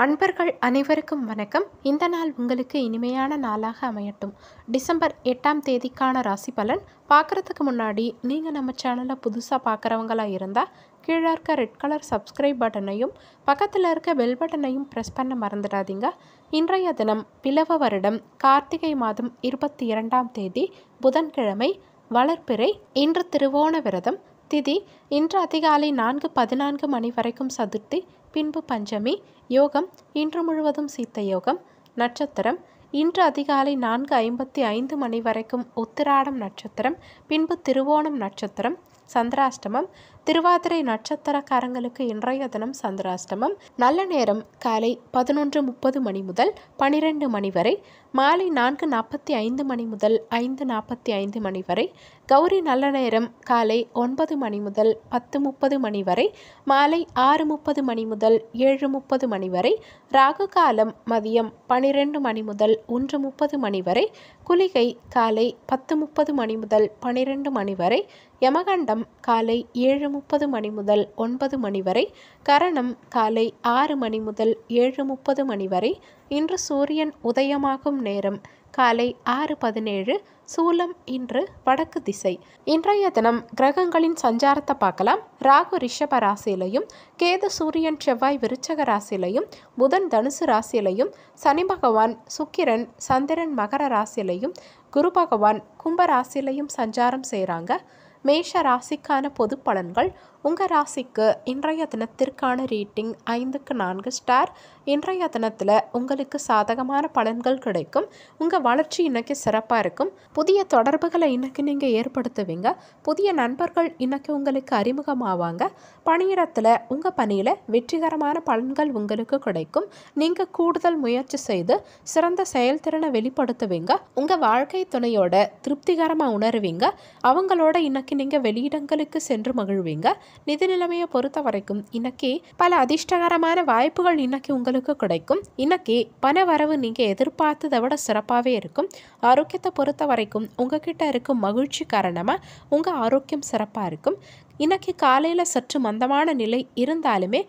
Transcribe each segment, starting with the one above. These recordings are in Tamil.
அன்பர்கள் அனைவருக்கும் வணக்கம். இந்த நாள் உங்களுக்கு இனிமையான நாளாக அமையட்டும். டிசம்பர் 8ஆம் தேதிக்கான ராசி பலன் பார்க்குறதுக்கு முன்னாடி நீங்கள் நம்ம சேனலை புதுசாக பார்க்குறவங்களா இருந்தால் கீழே இருக்க ரெட் கலர் சப்ஸ்கிரைப் பட்டனையும் பக்கத்தில் இருக்க பெல் பட்டனையும் ப்ரெஸ் பண்ண மறந்துடாதீங்க. இன்றைய தினம் பிலவ வருடம் கார்த்திகை மாதம் 22ஆம் தேதி புதன்கிழமை, வளர்பிறை. இன்று திருவோண விரதம். திதி இன்று அதிகாலை 4:14 மணி வரைக்கும் சதுர்த்தி, பின்பு பஞ்சமி. யோகம் இன்று முழுவதும் சீத்த யோகம். நட்சத்திரம் இன்று அதிகாலை 4:55 மணி வரைக்கும் உத்திராடம் நட்சத்திரம், பின்பு திருவோணம் நட்சத்திரம். சந்திராஷ்டமம் திருவாதிரை நட்சத்திரக்காரங்களுக்கு இன்றைய தினம் சந்திராஷ்டமம். நல்ல நேரம் காலை 11:30 மணி முதல் 12 மணி வரை, மாலை 4:45 மணி முதல் 5:45 மணி வரை. கௌரி நல்ல நேரம் காலை 9 மணி முதல் 10:30 மணி வரை, மாலை 6:30 மணி முதல் 7:30 மணி வரை. ராகு காலம் மதியம் 12 மணி முதல் 1:30 மணி வரை. குளிகை காலை 10:30 மணி முதல் 12 மணி வரை. யமகண்டம் காலை 7:30 மணி முதல் 9 மணி வரை. கரணம் காலை 6 மணி முதல் 7:30 மணி வரை. இன்று சூரியன் உதயமாகும் நேரம் காலை 6:17. சூலம் இன்று வடக்கு திசை. இன்றைய தினம் கிரகங்களின் சஞ்சாரத்தை பார்க்கலாம். ராகு ரிஷப ராசியிலையும், கேது சூரியன் செவ்வாய் விருச்சக ராசியிலையும், புதன் தனுசு ராசியிலையும், சனி பகவான் சுக்கிரன் சந்திரன் மகர ராசியிலையும், குரு பகவான் கும்ப ராசியிலையும் சஞ்சாரம் செய்கிறாங்க. மேஷ ராசிக்கான பொது பலன்கள். உங்கள் ராசிக்கு இன்றைய தினத்திற்கான ரேட்டிங் 5க்கு 4 ஸ்டார். இன்றைய தினத்தில் உங்களுக்கு சாதகமான பலன்கள் கிடைக்கும். உங்கள் வளர்ச்சி இன்னைக்கு சிறப்பாக இருக்கும். புதிய தொடர்புகளை இன்னைக்கு நீங்கள் ஏற்படுத்துவீங்க. புதிய நண்பர்கள் இன்னைக்கு உங்களுக்கு அறிமுகமாவாங்க. பணியிடத்தில் உங்கள் பணியில் வெற்றிகரமான பலன்கள் உங்களுக்கு கிடைக்கும். நீங்கள் கூடுதல் முயற்சி செய்து சிறந்த செயல்திறனை வெளிப்படுத்துவீங்க. உங்கள் வாழ்க்கை துணையோட திருப்திகரமாக உணருவீங்க. அவங்களோட இன்னைக்கு நீங்கள் வெளியிடங்களுக்கு சென்று மகிழ்வீங்க. நிதி நிலைமையை பொறுத்த வரைக்கும் இன்னைக்கு பல அதிர்ஷ்டகரமான வாய்ப்புகள் இன்னைக்கு உங்களுக்கு கிடைக்கும். இன்னைக்கு பண வரவு நீங்கள் எதிர்பார்த்ததை விட சிறப்பாகவே இருக்கும். ஆரோக்கியத்தை பொறுத்த வரைக்கும் உங்ககிட்ட இருக்கும் மகிழ்ச்சி காரணமாக உங்கள் ஆரோக்கியம் சிறப்பாக இருக்கும். இன்னைக்கு காலையில் சற்று மந்தமான நிலை இருந்தாலுமே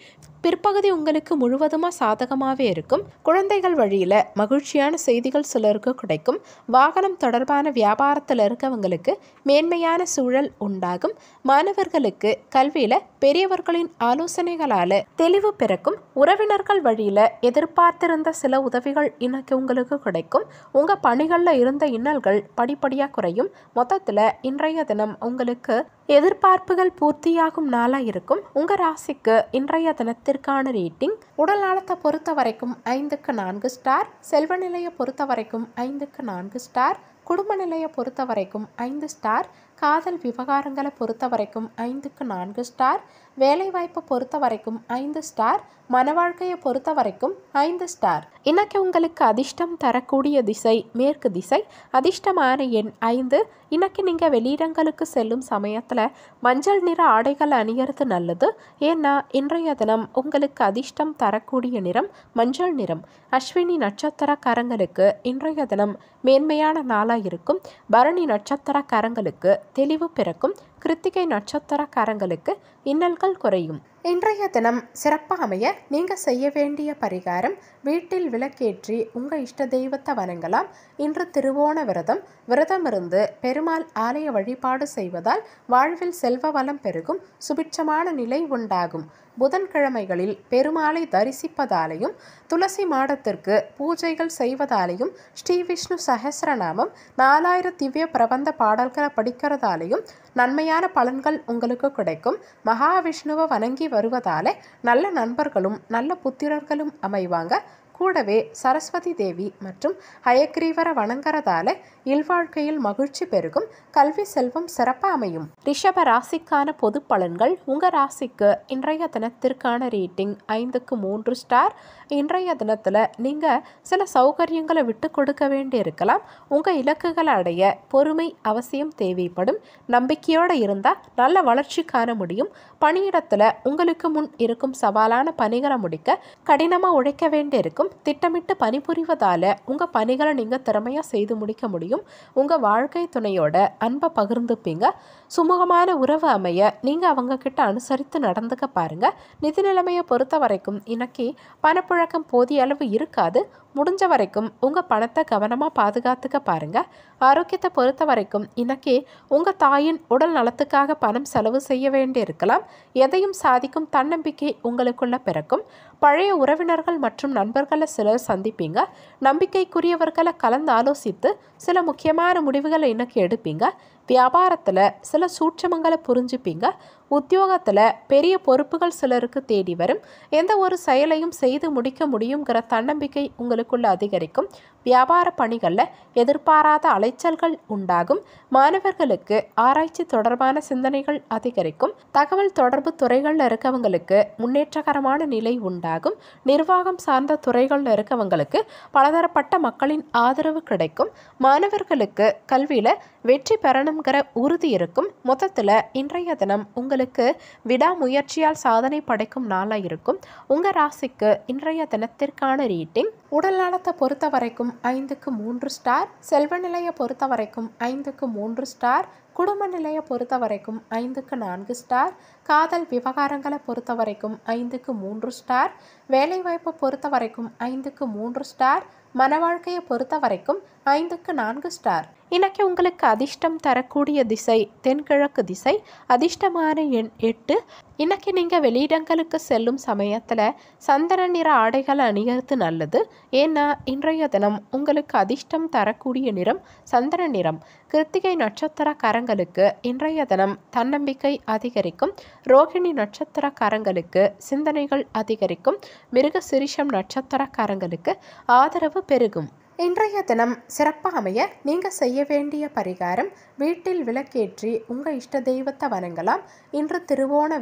பிற்பகுதி உங்களுக்கு முழுவதுமாக சாதகமாகவே இருக்கும். குழந்தைகள் வழியில் மகிழ்ச்சியான செய்திகள் சிலருக்கு கிடைக்கும். வாகனம் தொடர்பான வியாபாரத்தில் இருக்கவங்களுக்கு மேன்மையான சூழல் உண்டாகும். மாணவர்களுக்கு கல்வியில் பெரியவர்களின் ஆலோசனைகளால் தெளிவு பிறக்கும். உறவினர்கள் வழியில் எதிர்பார்த்திருந்த சில உதவிகள் இன்னைக்கு உங்களுக்கு கிடைக்கும். உங்கள் பணிகளில் இருந்த இன்னல்கள் படிப்படியாக குறையும். மொத்தத்தில் இன்றைய தினம் உங்களுக்கு எதிர்பார்ப்புகள் பூர்த்தியாகும் நாளாக இருக்கும். உங்கள் ராசிக்கு இன்றைய தினத்திற்கான ரேட்டிங். உடல் நலத்தை பொறுத்த வரைக்கும் 5க்கு 4 ஸ்டார். செல்வ நிலையை பொறுத்த வரைக்கும் 5க்கு 4 ஸ்டார். குடும்ப நிலையை பொறுத்த வரைக்கும் 5 ஸ்டார். காதல் விவகாரங்களை பொறுத்த வரைக்கும் 5க்கு 4 ஸ்டார். வேலைவாய்ப்பை பொறுத்த வரைக்கும் 5 ஸ்டார். மன வாழ்க்கையை பொறுத்த வரைக்கும் 5 ஸ்டார். இன்னைக்கு உங்களுக்கு அதிர்ஷ்டம் தரக்கூடிய திசை மேற்கு திசை. அதிர்ஷ்டமான எண் 5. இன்னைக்கு நீங்கள் வெளியிடங்களுக்கு செல்லும் சமயத்தில் மஞ்சள் நிற ஆடைகள் அணியறது நல்லது. ஏன்னா இன்றைய தினம் உங்களுக்கு அதிர்ஷ்டம் தரக்கூடிய நிறம் மஞ்சள் நிறம். அஸ்வினி நட்சத்திரக்காரங்களுக்கு இன்றைய தினம் மேன்மையான நாளாக இருக்கும். பரணி நட்சத்திரக்காரங்களுக்கு தெளிவு பிறக்கும். கிருத்திகை நட்சத்திரக்காரங்களுக்கு இன்னல்கள் குறையும். இன்றைய தினம் சிறப்பாக அமைய நீங்கள் செய்ய வேண்டிய பரிகாரம், வீட்டில் விளக்கேற்றி உங்கள் இஷ்ட தெய்வத்தை வணங்கலாம். இன்று திருவோண விரதம். விரதமிருந்து பெருமாள் ஆலய வழிபாடு செய்வதால் வாழ்வில் செல்வ வளம் பெருகும். சுபிட்சமான நிலை உண்டாகும். புதன்கிழமைகளில் பெருமாளை தரிசிப்பதாலேயும், துளசி மாடத்திற்கு பூஜைகள் செய்வதாலேயும், ஸ்ரீ விஷ்ணு சஹஸ்ரநாமம் 4000 திவ்ய பிரபந்த பாடல்களை படிக்கிறதாலேயும் நன்மையான பலன்கள் உங்களுக்கு கிடைக்கும். மகாவிஷ்ணுவை வணங்கி வருவதால நல்ல நண்பர்களும் நல்ல புத்திரர்களும் அமைவாங்க. கூடவே சரஸ்வதி தேவி மற்றும் ஹயக்ரீவரை வணங்குறதால இல்வாழ்க்கையில் மகிழ்ச்சி பெருகும். கல்வி செல்வம் சிறப்பாக அமையும். ரிஷப ராசிக்கான பொது பலன்கள். உங்கள் ராசிக்கு இன்றைய தினத்திற்கான ரேட்டிங் 5க்கு 3 ஸ்டார். இன்றைய தினத்தில் நீங்கள் சில சௌகரியங்களை விட்டு கொடுக்க வேண்டி இருக்கலாம். உங்கள் இலக்குகளை அடைய பொறுமை அவசியம் தேவைப்படும். நம்பிக்கையோடு இருந்தால் நல்ல வளர்ச்சி காண முடியும். பணியிடத்தில் உங்களுக்கு முன் இருக்கும் சவாலான பணிகளை முடிக்க கடினமாக உழைக்க வேண்டி இருக்கும். அதிகரிக்கும். திட்டமிட்டு பணிபுரிவதால் உங்கள் பணிகளை நீங்கள் திறமையாக செய்து முடிக்க முடியும். உங்கள் வாழ்க்கை துணையோட அன்பை பகிர்ந்துப்பீங்க. சுமூகமான உறவு அமைய நீங்கள் அவங்க கிட்ட அனுசரித்து நடந்துக்க பாருங்கள். நிதி நிலைமையை பொறுத்த வரைக்கும் இன்னைக்கு பணப்புழக்கம் போதிய அளவு இருக்காது. முடிஞ்ச வரைக்கும் உங்கள் பணத்தை கவனமாக பாதுகாத்துக்க பாருங்கள். ஆரோக்கியத்தை பொறுத்த வரைக்கும் இன்னைக்கு உங்கள் தாயின் உடல் நலத்துக்காக பணம் செலவு செய்ய வேண்டி இருக்கலாம். எதையும் சாதிக்கும் தன்னம்பிக்கை உங்களுக்குள்ள பிறக்கும். பழைய உறவினர்கள் மற்றும் நண்பர்களை சிலர் சந்திப்பீங்க. நம்பிக்கைக்குரியவர்களை கலந்து ஆலோசித்து சில முக்கியமான முடிவுகளை இன்னைக்கு எடுப்பீங்க. வியாபாரத்தில் சில சூட்சமங்களை புரிஞ்சுப்பீங்க. உத்தியோகத்தில் பெரிய பொறுப்புகள் சிலருக்கு தேடி வரும். எந்த ஒரு செயலையும் செய்து முடிக்க முடியுங்கிற தன்னம்பிக்கை உங்களுக்குள்ள அதிகரிக்கும். வியாபார பணிகளில் எதிர்பாராத அலைச்சல்கள் உண்டாகும். மாணவர்களுக்கு ஆராய்ச்சி தொடர்பான சிந்தனைகள் அதிகரிக்கும். தகவல் தொடர்பு துறைகளில் இருக்கவங்களுக்கு முன்னேற்றகரமான நிலை உண்டாகும். நிர்வாகம் சார்ந்த துறைகளில் இருக்கவங்களுக்கு பலதரப்பட்ட மக்களின் ஆதரவு கிடைக்கும். மாணவர்களுக்கு கல்வியில் வெற்றி பெறணுங்கிற உறுதி இருக்கும். மொத்தத்தில் இன்றைய தினம் உங்களுக்கு விடாமுயற்சியால் சாதனை படைக்கும் நாளாக இருக்கும். உங்கள் ராசிக்கு இன்றைய தினத்திற்கான ரீட்டிங் உடல் நலத்தை பொறுத்த வரைக்கும் 5க்கு 3 ஸ்டார். செல்வ நிலையை பொறுத்த வரைக்கும் 5க்கு 3 ஸ்டார். குடும்ப நிலையை பொறுத்த வரைக்கும் 5க்கு 4 ஸ்டார். காதல் விவகாரங்களை பொறுத்த வரைக்கும் 5க்கு 3 ஸ்டார். வேலைவாய்ப்பை பொறுத்த வரைக்கும் 5க்கு 3 ஸ்டார். மன வாழ்க்கையை பொறுத்த வரைக்கும் 5க்கு 4 ஸ்டார். இன்னைக்கு உங்களுக்கு அதிர்ஷ்டம் தரக்கூடிய திசை தென்கிழக்கு திசை. அதிர்ஷ்டமான எண் 8. இன்னைக்கு நீங்கள் வெளியிடங்களுக்கு செல்லும் சமயத்தில் சந்தன நிற ஆடைகளை அணிகிறது நல்லது. ஏன்னா இன்றைய தினம் உங்களுக்கு அதிர்ஷ்டம் தரக்கூடிய நிறம் சந்தன நிறம். கிருத்திகை நட்சத்திரக்காரங்களுக்கு இன்றைய தினம் தன்னம்பிக்கை அதிகரிக்கும். ரோகிணி நட்சத்திரக்காரங்களுக்கு சிந்தனைகள் அதிகரிக்கும். மிருகசிரிஷம் நட்சத்திரக்காரங்களுக்கு ஆதரவு பெருகும். இன்றைய தினம் சிறப்பாக அமைய நீங்கள் செய்ய வேண்டிய பரிகாரம் வீட்டில் விளக்கேற்றி உங்கள் இஷ்ட தெய்வத்தை வணங்கலாம். இன்று திருவோண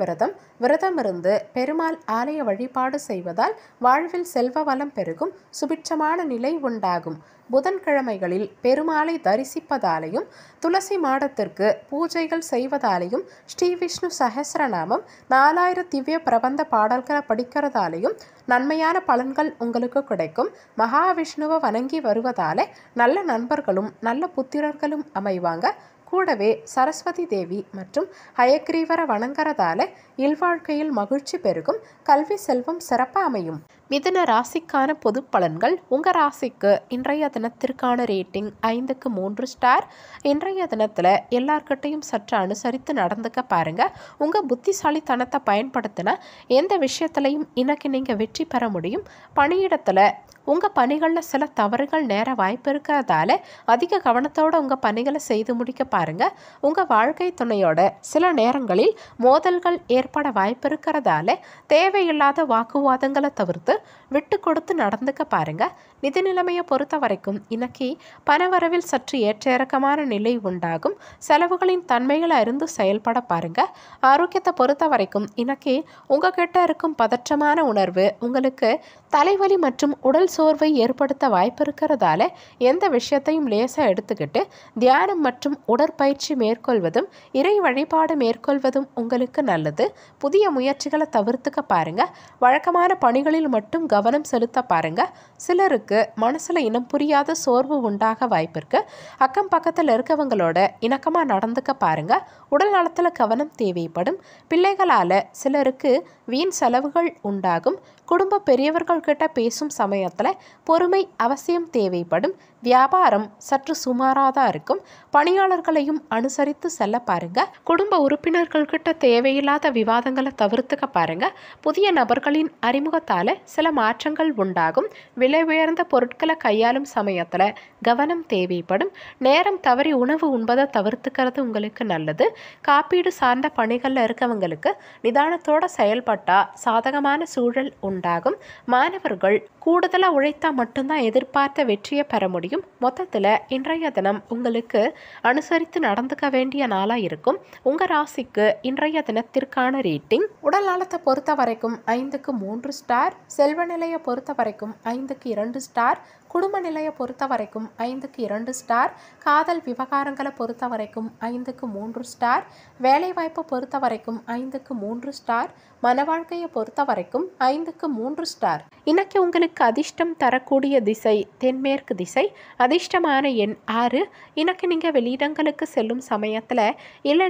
விரதமிருந்து பெருமாள் ஆலய வழிபாடு செய்வதால் வாழ்வில் செல்வ வளம் பெருகும். சுபிட்சமான நிலை உண்டாகும். புதன்கிழமைகளில் பெருமாளை தரிசிப்பதாலையும் துளசி மாடத்திற்கு பூஜைகள் செய்வதாலையும் ஸ்ரீ விஷ்ணு சஹஸ்ரநாமம் 4000 திவ்ய பிரபந்த பாடல்களை படிக்கிறதாலையும் நன்மையான பலன்கள் உங்களுக்கு கிடைக்கும். மகாவிஷ்ணுவை வணங்கி வருவதால நல்ல நண்பர்களும் நல்ல புத்திரர்களும் அமைவாங்க. கூடவே சரஸ்வதி தேவி மற்றும் ஹயக்ரீவரை வணங்குறதால இல்வாழ்க்கையில் மகிழ்ச்சி பெருகும். கல்வி செல்வம் சிறப்பாக அமையும். மிதுன ராசிக்கான பொது பலன்கள். உங்கள் ராசிக்கு இன்றைய தினத்திற்கான ரேட்டிங் 5க்கு 3 ஸ்டார். இன்றைய தினத்தில் எல்லார்கிட்டையும் சற்று அனுசரித்து நடந்துக்க பாருங்கள். உங்கள் புத்திசாலித்தனத்தை பயன்படுத்தின எந்த விஷயத்துலையும் இன்னைக்கு நீங்கள் வெற்றி பெற முடியும். பணியிடத்தில் உங்கள் பணிகளில் சில தவறுகள் நேர வாய்ப்பு இருக்கிறதால அதிக கவனத்தோடு உங்கள் பணிகளை செய்து முடிக்க பாருங்கள். உங்கள் வாழ்க்கை துணையோட சில நேரங்களில் மோதல்கள் ஏற்பட வாய்ப்பு இருக்கிறதால தேவையில்லாத வாக்குவாதங்களை தவிர்த்து விட்டு கொடுத்து நடந்துக்க பாருங்கள். நிதி நிலைமையை பொறுத்த வரைக்கும் இன்னைக்கு பணவரவில் சற்று ஏற்ற இறக்கமான நிலை உண்டாகும். செலவுகளின் தன்மைகளை அறிந்து செயல்பட பாருங்கள். ஆரோக்கியத்தை பொறுத்த வரைக்கும் இன்னைக்கு உங்ககிட்ட இருக்கும் பதற்றமான உணர்வு உங்களுக்கு தலைவலி மற்றும் உடல் சோர்வை ஏற்படுத்த வாய்ப்பு இருக்கிறதால எந்த விஷயத்தையும் லேசாக எடுத்துக்கிட்டு தியானம் மற்றும் உடற்பயிற்சி மேற்கொள்வதும் இறை வழிபாடு மேற்கொள்வதும் உங்களுக்கு நல்லது. புதிய முயற்சிகளை தவிர்த்துக்க பாருங்க. வழக்கமான பணிகளில் மட்டும் கவனம் செலுத்த பாருங்க. சிலருக்கு மனசுல இனம் புரியாத சோர்வு உண்டாக வாய்ப்பு இருக்கு. அக்கம் பக்கத்தில் இருக்கவங்களோட இணக்கமாக நடந்துக்க பாருங்க. உடல் நலத்தில் கவனம் தேவைப்படும். பிள்ளைகளால சிலருக்கு வீண் செலவுகள் உண்டாகும். குடும்ப பெரியவர்கள் கிட்ட பேசும் சமயத்தில் பொறுமை அவசியம் தேவைப்படும். வியாபாரம் சற்று சுமாராக தான் இருக்கும். பணியாளர்களையும் அனுசரித்து செல்ல பாருங்க. குடும்ப உறுப்பினர்கள் கிட்ட தேவையில்லாத விவாதங்களை தவிர்த்துக்க பாருங்க. புதிய நபர்களின் அறிமுகத்தால சில மாற்றங்கள் உண்டாகும். விலை உயர்ந்த பொருட்களை கையாளும் சமயத்தில் கவனம் தேவைப்படும். நேரம் தவறி உணவு உண்பதை தவிர்த்துக்கிறது உங்களுக்கு நல்லது. காப்பீடு சார்ந்த பணிகளில் இருக்கவங்களுக்கு நிதானத்தோட செயல்பட்டா சாதகமான சூழல் உண்டாகும். மாணவர்கள் கூடுதலாக உழைத்தா மட்டும்தான் எதிர்பார்த்த வெற்றியை பெற முடியும். மொத்தத்தில் இன்றைய தினம் உங்களுக்கு அனுசரித்து நடந்துக்க வேண்டிய நாளாக இருக்கும். உங்கள் ராசிக்கு இன்றைய தினத்திற்கான ரேட்டிங் உடல் நலத்தை பொறுத்த வரைக்கும் 5க்கு 3 ஸ்டார். செல்வ நிலையை பொறுத்த வரைக்கும் 5க்கு 2 ஸ்டார். குடும்ப நிலையை பொறுத்த வரைக்கும் 5க்கு 2 ஸ்டார். காதல் விவகாரங்களை பொறுத்த வரைக்கும் 5க்கு 3 ஸ்டார். வேலைவாய்ப்பை பொறுத்த வரைக்கும் 5க்கு 3 ஸ்டார். மன வாழ்க்கையை பொறுத்த வரைக்கும் 5க்கு 3 ஸ்டார். இன்னைக்கு உங்களுக்கு அதிர்ஷ்டம் தரக்கூடிய திசை தென்மேற்கு திசை. அதிர்ஷ்டமான எண் 6. இன்னைக்கு நீங்கள் வெளியிடங்களுக்கு செல்லும் சமயத்தில்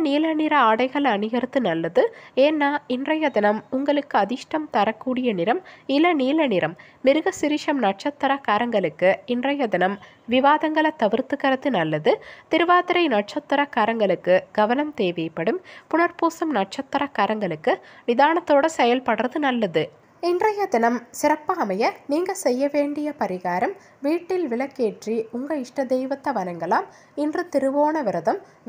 நீல நிற ஆடைகள் அணிகிறது நல்லது. ஏன்னா இன்றைய தினம் உங்களுக்கு அதிர்ஷ்டம் தரக்கூடிய நிறம் நீல நிறம். மிருகசிரிஷம் நட்சத்திரக்காரங்களுக்கு இன்றைய தினம் விவாதங்களை தவிர்த்துக்கிறது நல்லது. திருவாதிரை நட்சத்திரக்காரங்களுக்கு கவனம் தேவைப்படும். புனர்பூசம் நட்சத்திரக்காரங்களுக்கு நிதானத்தோடு செயல்படுறது நல்லது. இன்றைய தினம் சிறப்பாக அமைய நீங்கள் செய்ய வேண்டிய பரிகாரம், வீட்டில் விளக்கேற்றி உங்கள் இஷ்ட தெய்வத்தை வணங்கலாம். இன்று திருவோண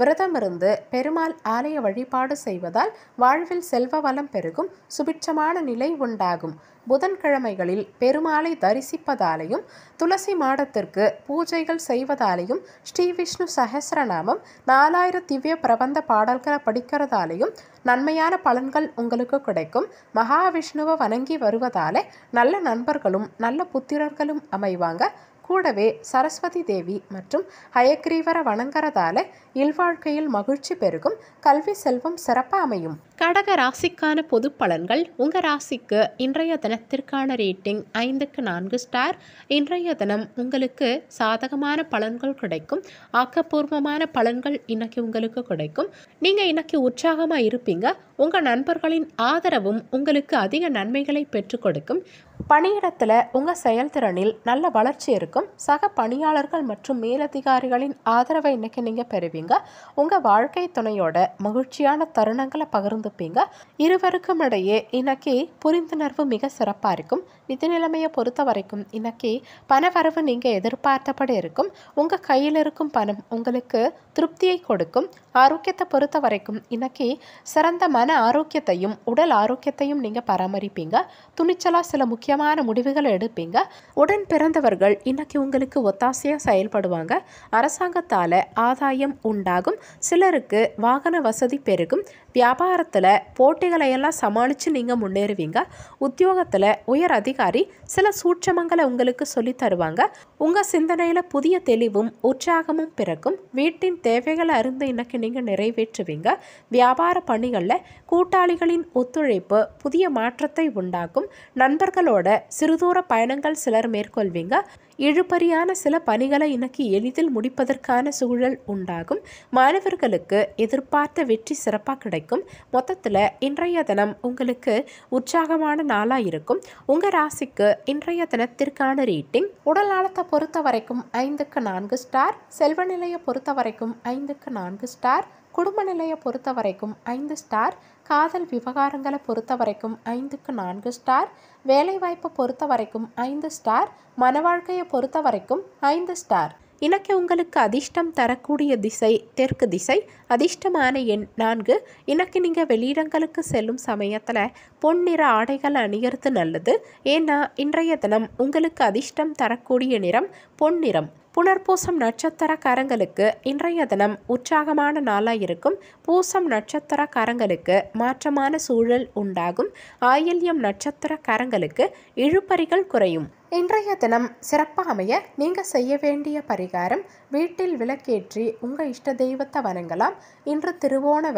விரதம் இருந்து பெருமாள் ஆலய வழிபாடு செய்வதால் வாழ்வில் செல்வ வளம் பெருகும், சுபிட்சமான நிலை உண்டாகும். புதன்கிழமைகளில் பெருமாளை தரிசிப்பதாலையும் துளசி மாடத்திற்கு பூஜைகள் செய்வதாலையும் ஸ்ரீ விஷ்ணு சஹஸ்ரநாமம் 4000 திவ்ய பிரபந்த பாடல்களை படிக்கிறதாலையும் நன்மையான பலன்கள் உங்களுக்கு கிடைக்கும். மகாவிஷ்ணுவை வணங்கி வருவதால நல்ல நண்பர்களும் நல்ல புத்திரர்களும் அமைவாங்க. கூடவே சரஸ்வதி தேவி மற்றும் ஹயக்ரீவரை வணங்குறதால இல்வாழ்க்கையில் மகிழ்ச்சி பெருகும், கல்வி செல்வம் சிறப்பாக அமையும். கடக ராசிக்கான பொது பலன்கள். உங்கள் ராசிக்கு இன்றைய தினத்திற்கான ரேட்டிங் 5க்கு 4 ஸ்டார். இன்றைய தினம் உங்களுக்கு சாதகமான பலன்கள் கிடைக்கும், ஆக்கப்பூர்வமான பலன்கள் இன்னைக்கு உங்களுக்கு கிடைக்கும். நீங்கள் இன்னைக்கு உற்சாகமாக இருப்பீங்க. உங்கள் நண்பர்களின் ஆதரவும் உங்களுக்கு அதிக நன்மைகளை பெற்றுக் கொடுக்கும். பணியிடத்தில் உங்கள் செயல்திறனில் நல்ல வளர்ச்சி இருக்கும். சக பணியாளர்கள் மற்றும் மேலதிகாரிகளின் ஆதரவை இன்னைக்கு நீங்கள் பெறுவீங்க. உங்கள் வாழ்க்கை துணையோட மகிழ்ச்சியான தருணங்களை பகிர்ந்துப்பீங்க. இருவருக்கும் இடையே இன்னைக்கு புரிந்துணர்வு மிக சிறப்பாக இருக்கும். நிதி நிலைமையை பொறுத்த வரைக்கும் இன்னைக்கு பணவரவு நீங்கள் எதிர்பார்த்தபடி இருக்கும். உங்கள் கையில் இருக்கும் பணம் உங்களுக்கு திருப்தியை கொடுக்கும். ஆரோக்கியத்தை பொறுத்த வரைக்கும் இன்னைக்கு சிறந்த மன ஆரோக்கியத்தையும் உடல் ஆரோக்கியத்தையும் நீங்கள் பராமரிப்பீங்க. துணிச்சலாக சில முக்கியமான முடிவுகளை எடுப்பீங்க. உடன் பிறந்தவர்கள் இன்னைக்கு உங்களுக்கு ஒத்தாசையாக செயல்படுவாங்க. அரசாங்கத்தால் ஆதாயம் உண்டாகும். சிலருக்கு வாகன வசதி பெருகும். வியாபாரத்தில் போட்டிகளை எல்லாம் சமாளித்து நீங்கள் முன்னேறுவீங்க. உத்தியோகத்தில் உயர் அதிகாரி சில சூட்சமங்களை உங்களுக்கு சொல்லி தருவாங்க. உங்கள் சிந்தனையில் புதிய தெளிவும் உற்சாகமும் பிறக்கும். வீட்டின் தேவைகளை அறிந்து இன்னைக்கு நீங்கள் நிறைவேற்றுவீங்க. வியாபார பணிகளில் கூட்டாளிகளின் ஒத்துழைப்பு புதிய மாற்றத்தை உண்டாக்கும். நண்பர்களோட சிறுதூர பயணங்கள் சிலர் மேற்கொள்வீங்க. இழுபறியான சில பணிகளை இன்னைக்கு எளிதில் முடிப்பதற்கான சூழல் உண்டாகும். மாணவர்களுக்கு எதிர்பார்த்த வெற்றி சிறப்பாக கிடைக்கும். மொத்தத்தில் இன்றைய தினம் உங்களுக்கு உற்சாகமான நாளாக இருக்கும். உங்கள் ராசிக்கு இன்றைய தினத்திற்கான ரேட்டிங் உடல் நலத்தை பொறுத்த வரைக்கும் 5க்கு 4 ஸ்டார். செல்வ நிலையை பொறுத்த வரைக்கும் 5க்கு 4 ஸ்டார். குடும்ப நிலையை பொறுத்த வரைக்கும் 5 ஸ்டார். காதல் விவகாரங்களை பொறுத்த வரைக்கும் 5க்கு 4 ஸ்டார். வேலைவாய்ப்பை பொறுத்த வரைக்கும் 5 ஸ்டார். மன வாழ்க்கையை பொறுத்த வரைக்கும் 5 ஸ்டார். இன்னைக்கு உங்களுக்கு அதிர்ஷ்டம் தரக்கூடிய திசை தெற்கு திசை. அதிர்ஷ்டமான எண் 4. இன்னைக்கு நீங்கள் வெளியிடங்களுக்கு செல்லும் சமயத்தில் பொன்னிற ஆடைகள் அணிகிறது நல்லது. ஏன்னா இன்றைய தினம் உங்களுக்கு அதிர்ஷ்டம் தரக்கூடிய நிறம் பொன்னிறம். புனர்பூசம் நட்சத்திரக்காரங்களுக்கு இன்றைய தினம் உற்சாகமான நாளாக இருக்கும். பூசம் நட்சத்திரக்காரங்களுக்கு மாற்றமான சூழல் உண்டாகும். ஆயில்யம் நட்சத்திரக்காரங்களுக்கு இழுபறிகள் குறையும். இன்றைய தினம் சிறப்பாக அமைய நீங்கள் செய்ய வேண்டிய பரிகாரம், வீட்டில் விளக்கேற்றி உங்கள் இஷ்ட தெய்வத்தை வணங்கலாம். இன்று திருவோண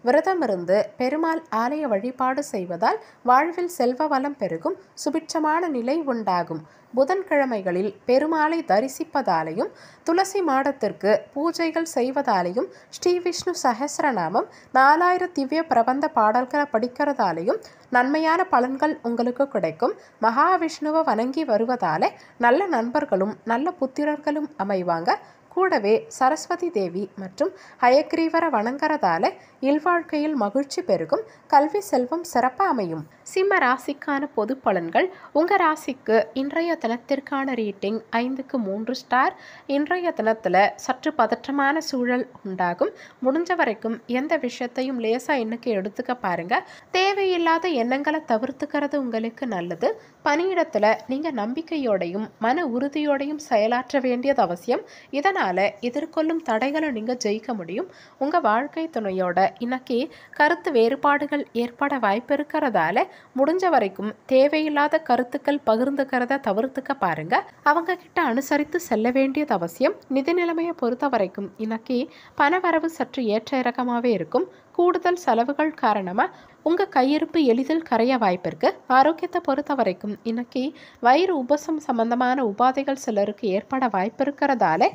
விரதம் இருந்து பெருமாள் ஆலய வழிபாடு செய்வதால் வாழ்வில் செல்வ வளம் பெருகும், சுபிட்சமான நிலை உண்டாகும். புதன்கிழமைகளில் பெருமாளை தரிசிப்பதாலையும் துளசி மாடத்திற்கு பூஜைகள் செய்வதாலையும் ஸ்ரீ விஷ்ணு சஹஸ்ரநாமம் 4000 திவ்ய பிரபந்த பாடல்களை படிக்கிறதாலையும் நன்மையான பலன்கள் உங்களுக்கு கிடைக்கும். மகாவிஷ்ணுவை வணங்கி வருவதால நல்ல நண்பர்களும் நல்ல புத்திரர்களும் அமைவாங்க. கூடவே சரஸ்வதி தேவி மற்றும் ஹயக்ரீவரை வணங்குறதால இல்வாழ்க்கையில் மகிழ்ச்சி பெருகும், கல்வி செல்வம் சிறப்பாக அமையும். சிம்ம ராசிக்கான பொது பலன்கள். உங்கள் ராசிக்கு இன்றைய தினத்திற்கான ரேட்டிங் 5க்கு 3 ஸ்டார். இன்றைய தினத்தில் சற்று பதற்றமான சூழல் உண்டாகும். முடிஞ்ச வரைக்கும் எந்த விஷயத்தையும் லேசாக இன்னைக்கு எடுத்துக்க பாருங்க. தேவையில்லாத எண்ணங்களை தவிர்த்துக்கிறது உங்களுக்கு நல்லது. பணியிடத்தில் நீங்கள் நம்பிக்கையோடையும் மன உறுதியோடையும் செயலாற்ற வேண்டியது அவசியம். இதனால் எதிர்கொள்ளும் தடைகளை நீங்கள் ஜெயிக்க முடியும். உங்கள் வாழ்க்கை துணையோட இன்னைக்கு கருத்து வேறுபாடுகள் ஏற்பட வாய்ப்பு இருக்கிறதால முடிஞ்ச வரைக்கும் தேவையில்லாத கருத்துக்கள் பகிர்ந்துக்கிறத தவிர்த்துக்க பாருங்க. அவங்க கிட்ட அனுசரித்து செல்ல வேண்டியது அவசியம். நிதி நிலைமையை பொறுத்த வரைக்கும் இன்னைக்கு பணவரவு சற்று ஏற்ற இறக்கமாகவே இருக்கும். கூடுதல் செலவுகள் காரணமாக உங்கள் கையிருப்பு எளிதில் கரைய வாய்ப்பு இருக்கு. ஆரோக்கியத்தை பொறுத்த வரைக்கும் இன்னைக்கு வயிறு உபசம் சம்பந்தமான உபாதைகள் சிலருக்கு ஏற்பட வாய்ப்பு இருக்கிறதால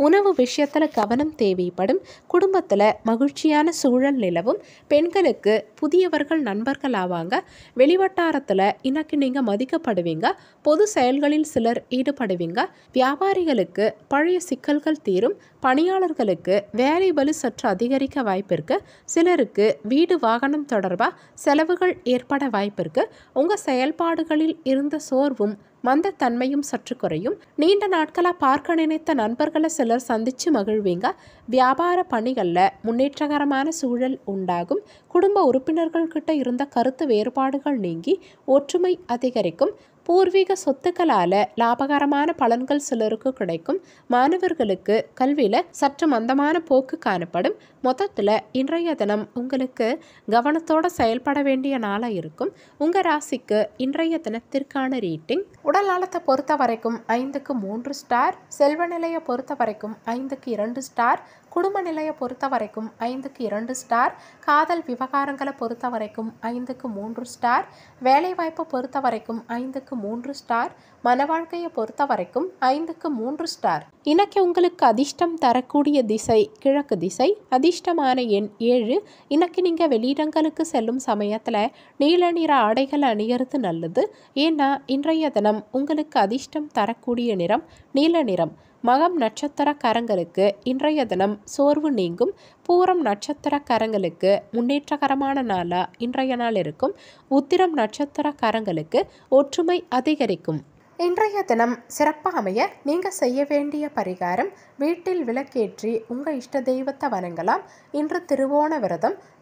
உணவு விஷயத்தில் கவனம் தேவைப்படும். குடும்பத்தில் மகிழ்ச்சியான சூழல் நிலவும். பெண்களுக்கு புதியவர்கள் நண்பர்கள் ஆவாங்க. வெளிவட்டாரத்தில் இன்னைக்கு நீங்கள் மதிக்கப்படுவீங்க. பொது செயல்களில் சிலர் ஈடுபடுவீங்க. வியாபாரிகளுக்கு பழைய சிக்கல்கள் தீரும். பணியாளர்களுக்கு வேலை பளு சற்று அதிகரிக்க வாய்ப்பு இருக்கு. சிலருக்கு வீடு வாகனம் தொடர்பாக செலவுகள் ஏற்பட வாய்ப்பு இருக்கு. உங்கள் செயல்பாடுகளில் இருந்த சோர்வும் மந்தத்தன்மையும் சற்று குறையும். நீண்ட நாட்களாக பார்க்க நினைத்த நண்பர்களை சிலர் சந்தித்து மகிழ்வீங்க. வியாபார பணிகளில் முன்னேற்றகரமான சூழல் உண்டாகும். குடும்ப உறுப்பினர்கள் கிட்ட இருந்த கருத்து வேறுபாடுகள் நீங்கி ஒற்றுமை அதிகரிக்கும். பூர்வீக சொத்துக்களால் லாபகரமான பலன்கள் சிலருக்கு கிடைக்கும். மாணவர்களுக்கு கல்வியில் சற்று மந்தமான போக்கு காணப்படும். மொத்தத்தில் இன்றைய தினம் உங்களுக்கு கவனத்தோடு செயல்பட வேண்டிய நாளாக இருக்கும். உங்கள் ராசிக்கு இன்றைய தினத்திற்கான ரேட்டிங் உடல் நலத்தை பொறுத்த வரைக்கும் 5க்கு 3 ஸ்டார். செல்வ நிலையை பொறுத்த வரைக்கும் 5க்கு 2 ஸ்டார். குடும்ப நிலையை பொறுத்த வரைக்கும் 5க்கு 2 ஸ்டார். காதல் விவகாரங்களை பொறுத்த வரைக்கும் 5க்கு 3 ஸ்டார். வேலைவாய்ப்பை பொறுத்த வரைக்கும் 5க்கு 3 ஸ்டார். மன வாழ்க்கையை பொறுத்த வரைக்கும் 5க்கு 3 ஸ்டார். இன்னைக்கு உங்களுக்கு அதிர்ஷ்டம் தரக்கூடிய திசை கிழக்கு திசை. அதிர்ஷ்டமான எண் 7. இன்னைக்கு நீங்கள் வெளியிடங்களுக்கு செல்லும் சமயத்தில் நீல நிற ஆடைகள் அணியறது நல்லது. ஏன்னா இன்றைய தினம் உங்களுக்கு அதிர்ஷ்டம் தரக்கூடிய நிறம் நீல நிறம். மகம் நட்சத்திரக்காரங்களுக்கு இன்றைய தினம் சோர்வு நீங்கும். பூரம் நட்சத்திரக்காரங்களுக்கு முன்னேற்றகரமான நாளாக இன்றைய நாள் இருக்கும். உத்திரம் நட்சத்திரக்காரங்களுக்கு ஒற்றுமை அதிகரிக்கும். இன்றைய தினம் சிறப்பாக அமைய நீங்கள் செய்ய வேண்டிய பரிகாரம், வீட்டில் விளக்கேற்றி உங்கள் இஷ்ட தெய்வத்தை வணங்கலாம். இன்று திருவோண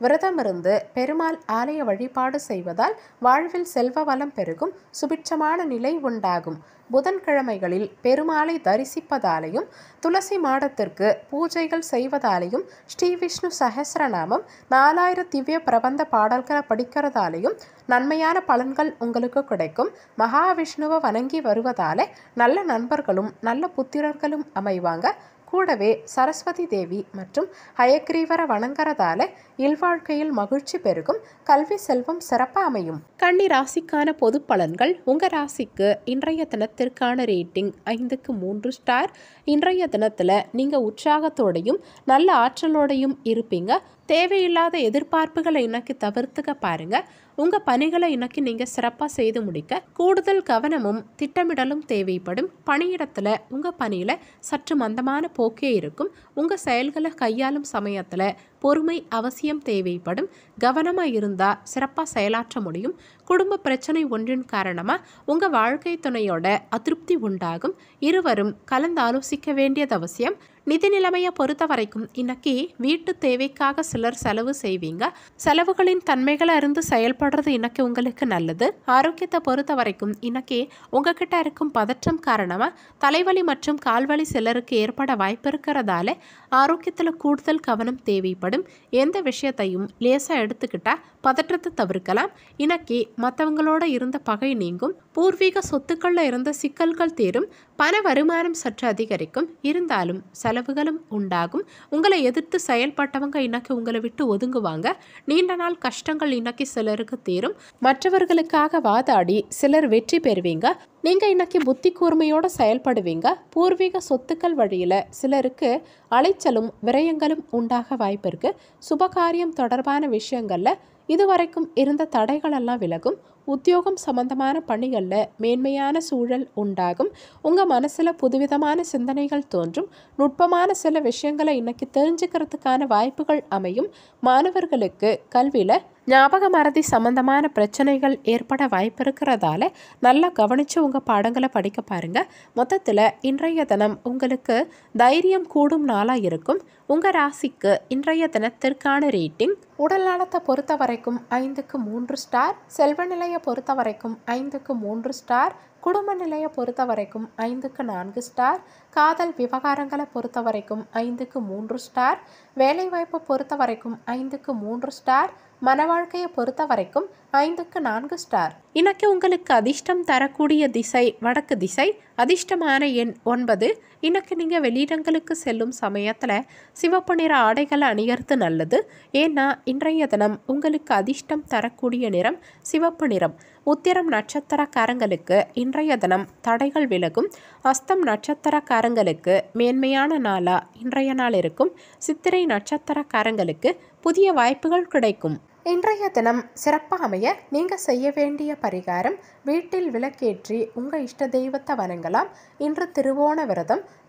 விரதம் இருந்து பெருமாள் ஆலய வழிபாடு செய்வதால் வாழ்வில் செல்வ வளம் பெருகும். சுபிட்சமான நிலை உண்டாகும். புதன்கிழமைகளில் பெருமாளை தரிசிப்பதாலையும் துளசி மாடத்திற்கு பூஜைகள் செய்வதாலையும் ஸ்ரீ விஷ்ணு சஹஸ்ரநாமம் 4000 திவ்ய பிரபந்த பாடல்களை படிக்கிறதாலையும் நன்மையான பலன்கள் உங்களுக்கு கிடைக்கும். மகாவிஷ்ணுவை வணங்கி வருவதாலே நல்ல நண்பர்களும் நல்ல புத்திரர்களும் அமைவாங்க. கூடவே சரஸ்வதி தேவி மற்றும் ஹயக்ரீவரை வணங்குறதால இல்வாழ்க்கையில் மகிழ்ச்சி பெருகும். கல்வி செல்வம் சிறப்பாக அமையும். கன்னி ராசிக்கான பொது பலன்கள். உங்கள் ராசிக்கு இன்றைய தினத்திற்கான ரேட்டிங் 5க்கு 3 ஸ்டார். இன்றைய தினத்தில் நீங்கள் உற்சாகத்தோடையும் நல்ல ஆற்றலோடையும் இருப்பீங்க. தேவையில்லாத எதிர்பார்ப்புகளை இன்னைக்கு தவிர்த்துக்க பாருங்க. உங்கள் பணிகளை இன்னைக்கு நீங்கள் சிறப்பாக செய்து முடிக்க கூடுதல் கவனமும் திட்டமிடலும் தேவைப்படும். பணியிடத்தில் உங்கள் பணியில் சற்று மந்தமான போக்கே இருக்கும். உங்கள் செயல்களை கையாளும் சமயத்தில் பொறுமை அவசியம் தேவைப்படும். கவனமாக இருந்தால் சிறப்பாக செயலாற்ற முடியும். குடும்ப பிரச்சனை ஒன்றின் காரணமாக உங்கள் வாழ்க்கை துணையோட அதிருப்தி உண்டாகும். இருவரும் கலந்து ஆலோசிக்க வேண்டியது அவசியம். நிதி நிலைமையை பொறுத்த வரைக்கும் இன்னைக்கு வீட்டு தேவைக்காக சிலர் செலவு செய்வீங்க. செலவுகளின் தன்மைகளை அறிந்து செயல்படுறது இன்னைக்கு உங்களுக்கு நல்லது. ஆரோக்கியத்தை பொறுத்த வரைக்கும் இன்னைக்கு உங்ககிட்ட இருக்கும் பதற்றம் காரணமாக தலைவலி மற்றும் கால்வலி சிலருக்கு ஏற்பட வாய்ப்பு இருக்கிறதால ஆரோக்கியத்தில் கூடுதல் கவனம் தேவைப்படும். எந்த விஷயத்தையும் லேசாக எடுத்துக்கிட்டா பதற்றத்தை தவிர்க்கலாம். இன்னைக்கு மற்றவங்களோட இருந்த பகை நீங்கும். பூர்வீக சொத்துக்களில் இருந்த சிக்கல்கள் தீரும். பண வருமானம் சற்று அதிகரிக்கும். இருந்தாலும் செலவுகளும் உண்டாகும். உங்களை எதிர்த்து செயல்பட்டவங்க இன்னைக்கு உங்களை விட்டு ஒதுங்குவாங்க. நீண்ட நாள் கஷ்டங்கள் இன்னைக்கு சிலருக்கு தீரும். மற்றவர்களுக்காக வாதாடி சிலர் வெற்றி பெறுவீங்க. நீங்கள் இன்னைக்கு புத்தி கூர்மையோடு செயல்படுவீங்க. பூர்வீக சொத்துக்கள் வழியில் சிலருக்கு அலைச்சலும் விரயங்களும் உண்டாக வாய்ப்பு இருக்கு. சுபகாரியம் தொடர்பான விஷயங்களில் இதுவரைக்கும் இருந்த தடைகளெல்லாம் விலகும். உத்தியோகம் சம்பந்தமான பணிகளில் மேன்மையான சூழல் உண்டாகும். உங்கள் மனசில் புதுவிதமான சிந்தனைகள் தோன்றும். நுட்பமான சில விஷயங்களை இன்னைக்கு தெரிஞ்சுக்கிறதுக்கான வாய்ப்புகள் அமையும். மாணவர்களுக்கு கல்வியில் ஞாபக மறதி சம்பந்தமான பிரச்சனைகள் ஏற்பட வாய்ப்பு இருக்கிறதால நல்லா கவனித்து உங்கள் பாடங்களை படிக்க பாருங்கள். மொத்தத்தில் இன்றைய தினம் உங்களுக்கு தைரியம் கூடும் நாளாக இருக்கும். உங்கள் ராசிக்கு இன்றைய தினத்திற்கான ரேட்டிங் உடல் நலத்தை பொறுத்த வரைக்கும் 5க்கு 3 ஸ்டார். செல்வ நிலையை பொறுத்த வரைக்கும் 5க்கு 3 ஸ்டார். குடும்ப நிலையை பொறுத்த வரைக்கும் 5க்கு 4 ஸ்டார். காதல் விவகாரங்களை பொறுத்த வரைக்கும் 5க்கு 3 ஸ்டார். வேலைவாய்ப்பை பொறுத்த வரைக்கும் 5க்கு 3 ஸ்டார். மன வாழ்க்கையை பொறுத்த வரைக்கும் 5க்கு 4 ஸ்டார். இன்னைக்கு உங்களுக்கு அதிர்ஷ்டம் தரக்கூடிய திசை வடக்கு திசை. அதிர்ஷ்டமான எண் 9. இன்னைக்கு நீங்கள் வெளியிடங்களுக்கு செல்லும் சமயத்தில் சிவப்பு நிற ஆடைகளை அணியறது நல்லது. ஏன்னா இன்றைய தினம் உங்களுக்கு அதிர்ஷ்டம் தரக்கூடிய நிறம் சிவப்பு நிறம். உத்திரம் நட்சத்திரக்காரங்களுக்கு இன்றைய தினம் தடைகள் விலகும். அஸ்தம் நட்சத்திரக்காரங்களுக்கு மேன்மையான நாளா இன்றைய நாள் இருக்கும். சித்திரை நட்சத்திரக்காரங்களுக்கு புதிய வாய்ப்புகள் கிடைக்கும். இன்றைய தினம் சிறப்பாக அமைய நீங்கள் செய்ய வேண்டிய பரிகாரம், வீட்டில் விளக்கேற்றி உங்கள் இஷ்ட தெய்வத்தை வணங்கலாம். இன்று திருவோண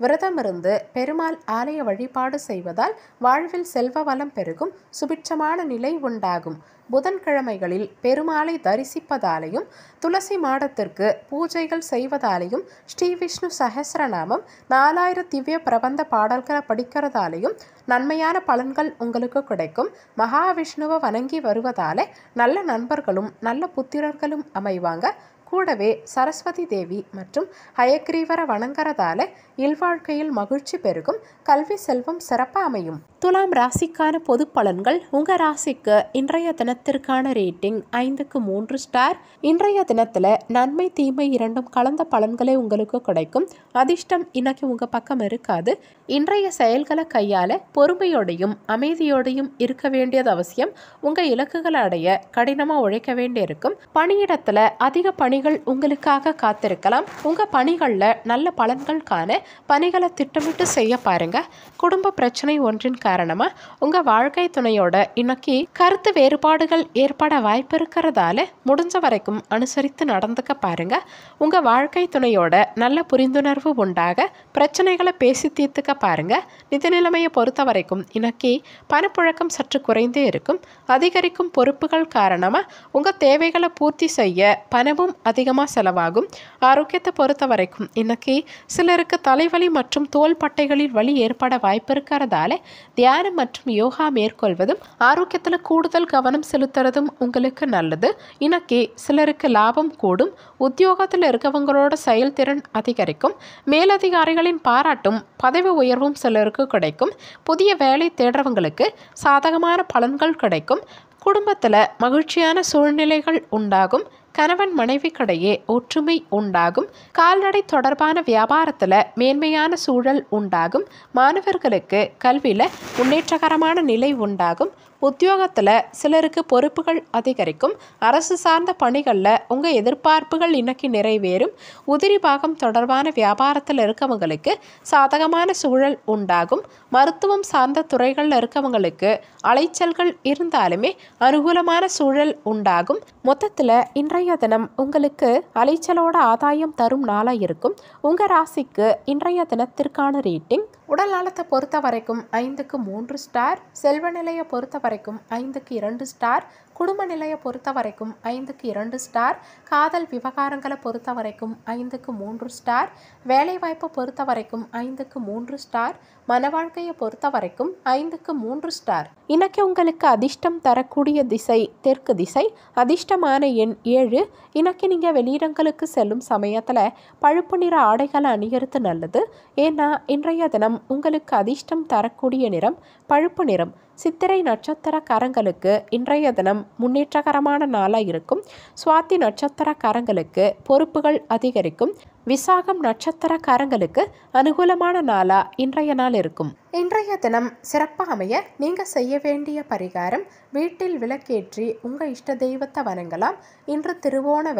விரதம் இருந்து பெருமாள் ஆலய வழிபாடு செய்வதால் வாழ்வில் செல்வ வளம் பெருகும், சுபிட்சமான நிலை உண்டாகும். புதன்கிழமைகளில் பெருமாளை தரிசிப்பதாலையும் துளசி மாடத்திற்கு பூஜைகள் செய்வதாலையும் ஸ்ரீ விஷ்ணு சஹஸ்ரநாமம் 4000 திவ்ய பிரபந்த பாடல்களை படிக்கிறதாலையும் நன்மையான பலன்கள் உங்களுக்கு கிடைக்கும். மகாவிஷ்ணுவை வணங்கி வருவதாலே நல்ல நண்பர்களும் நல்ல புத்திரர்களும் அமைவாங்க. கூடவே சரஸ்வதி தேவி மற்றும் ஹயக்ரீவரை வணங்குறதால இல்வாழ்க்கையில் மகிழ்ச்சி பெருகும், கல்வி செல்வம் சிறப்பாக அமையும். துலாம் ராசிக்கான பொது பலன்கள். உங்கள் ராசிக்கு இன்றைய தினத்திற்கான ரேட்டிங் 5க்கு 3 ஸ்டார். இன்றைய தினத்தில் நன்மை தீமை இரண்டும் கலந்த பலன்களே உங்களுக்கு கிடைக்கும். அதிர்ஷ்டம் இன்னைக்கு உங்கள் பக்கம் இருக்காது. இன்றைய செயல்களை கையாள பொறுமையோடையும் அமைதியோடையும் இருக்க வேண்டியது அவசியம். உங்கள் இலக்குகளை அடைய கடினமாக உழைக்க வேண்டியிருக்கும். பணியிடத்தில் அதிக பணிகள் உங்களுக்காக காத்திருக்கலாம். உங்கள் பணிகளில் நல்ல பலன்கள் காண பணிகளை திட்டமிட்டு செய்ய பாருங்க. குடும்ப பிரச்சனை ஒன்றின் காரணமாக உங்கள் வாழ்க்கை துணையோட இன்னைக்கு கருத்து வேறுபாடுகள் ஏற்பட வாய்ப்பு இருக்கிறதால முடிஞ்ச வரைக்கும் அனுசரித்து நடந்துக்க பாருங்க. உங்கள் வாழ்க்கை துணையோட நல்ல புரிந்துணர்வு உண்டாக பிரச்சனைகளை பேசி தீர்த்துக்க பாருங்க. நிதி நிலைமையை பொறுத்த வரைக்கும் இன்னைக்கு பணப்புழக்கம் சற்று குறைந்தே இருக்கும். அதிகரிக்கும் பொறுப்புகள் காரணமாக உங்கள் தேவைகளை பூர்த்தி செய்ய பணமும் அதிகமாக செலவாகும். ஆரோக்கியத்தை பொறுத்த வரைக்கும் இன்னைக்கு சிலருக்கு தலைவலி மற்றும் தோல் பட்டைகளில் வலி ஏற்பட வாய்ப்பு இருக்கிறதால தியானம் மற்றும் யோகா மேற்கொள்வதும் ஆரோக்கியத்தில் கூடுதல் கவனம் செலுத்துறதும் உங்களுக்கு நல்லது. இன்னைக்கு சிலருக்கு லாபம் கூடும். உத்தியோகத்தில் இருக்கவங்களோட செயல்திறன் அதிகரிக்கும். மேலதிகாரிகளின் பாராட்டும் பதவி உயர்வும் சிலருக்கு கிடைக்கும். புதிய வேலை தேடுறவங்களுக்கு சாதகமான பலன்கள் கிடைக்கும். குடும்பத்தில் மகிழ்ச்சியான சூழ்நிலைகள் உண்டாகும். கணவன் மனைவிக்கிடையே ஒற்றுமை உண்டாகும். கால்நடை தொடர்பான வியாபாரத்தில் மேன்மையான சூழல் உண்டாகும். மாணவர்களுக்கு கல்வியில் முன்னேற்றகரமான நிலை உண்டாகும். உத்தியோகத்தில் சிலருக்கு பொறுப்புகள் அதிகரிக்கும். அரசு சார்ந்த பணிகளில் உங்கள் எதிர்பார்ப்புகள் இன்னைக்கு நிறைவேறும். உதிரி பாகம் தொடர்பான வியாபாரத்தில் இருக்கவங்களுக்கு சாதகமான சூழல் உண்டாகும். மருத்துவம் சார்ந்த துறைகளில் இருக்கவங்களுக்கு அலைச்சல்கள் இருந்தாலுமே அனுகூலமான சூழல் உண்டாகும். மொத்தத்தில் இன்றைய தினம் உங்களுக்கு அலைச்சலோட ஆதாயம் தரும் நாளாக இருக்கும். உங்கள் ராசிக்கு இன்றைய தினத்திற்கான ரேட்டிங் உடல் நலத்தை பொறுத்த வரைக்கும் 5க்கு 3 ஸ்டார். செல்வ நிலையை பொறுத்த வரைக்கும் 5க்கு 2 ஸ்டார். குடும்ப நிலையை பொறுத்த வரைக்கும் 5க்கு 2 ஸ்டார். காதல் விவகாரங்களை பொறுத்த வரைக்கும் 5க்கு 3 ஸ்டார். வேலைவாய்ப்பை பொறுத்த வரைக்கும் 5க்கு 3 ஸ்டார். மன வாழ்க்கையை பொறுத்த வரைக்கும் 5க்கு 3 ஸ்டார். இன்னைக்கு உங்களுக்கு அதிர்ஷ்டம் தரக்கூடிய திசை தெற்கு திசை. அதிர்ஷ்டமான எண் 7. இன்னைக்கு நீங்கள் வெளியிடங்களுக்கு செல்லும் சமயத்தில் பழுப்பு நிற ஆடைகளை அணியறது நல்லது. ஏன்னா இன்றைய தினம் உங்களுக்கு அதிர்ஷ்டம் தரக்கூடிய நிறம் பழுப்பு நிறம். சித்திரை நட்சத்திரக்காரங்களுக்கு இன்றைய தினம் முன்னேற்றகரமான நாளாக இருக்கும். சுவாதி நட்சத்திரக்காரங்களுக்கு பொறுப்புகள் அதிகரிக்கும். விசாகம் நட்சத்திரக்காரங்களுக்கு அனுகூலமான நாளா இன்றைய நாள் இருக்கும். இன்றைய தினம் சிறப்பாக அமைய நீங்கள் செய்ய வேண்டிய பரிகாரம், வீட்டில் விளக்கேற்றி உங்கள் இஷ்ட தெய்வத்தை வணங்கலாம். இன்று திருவோண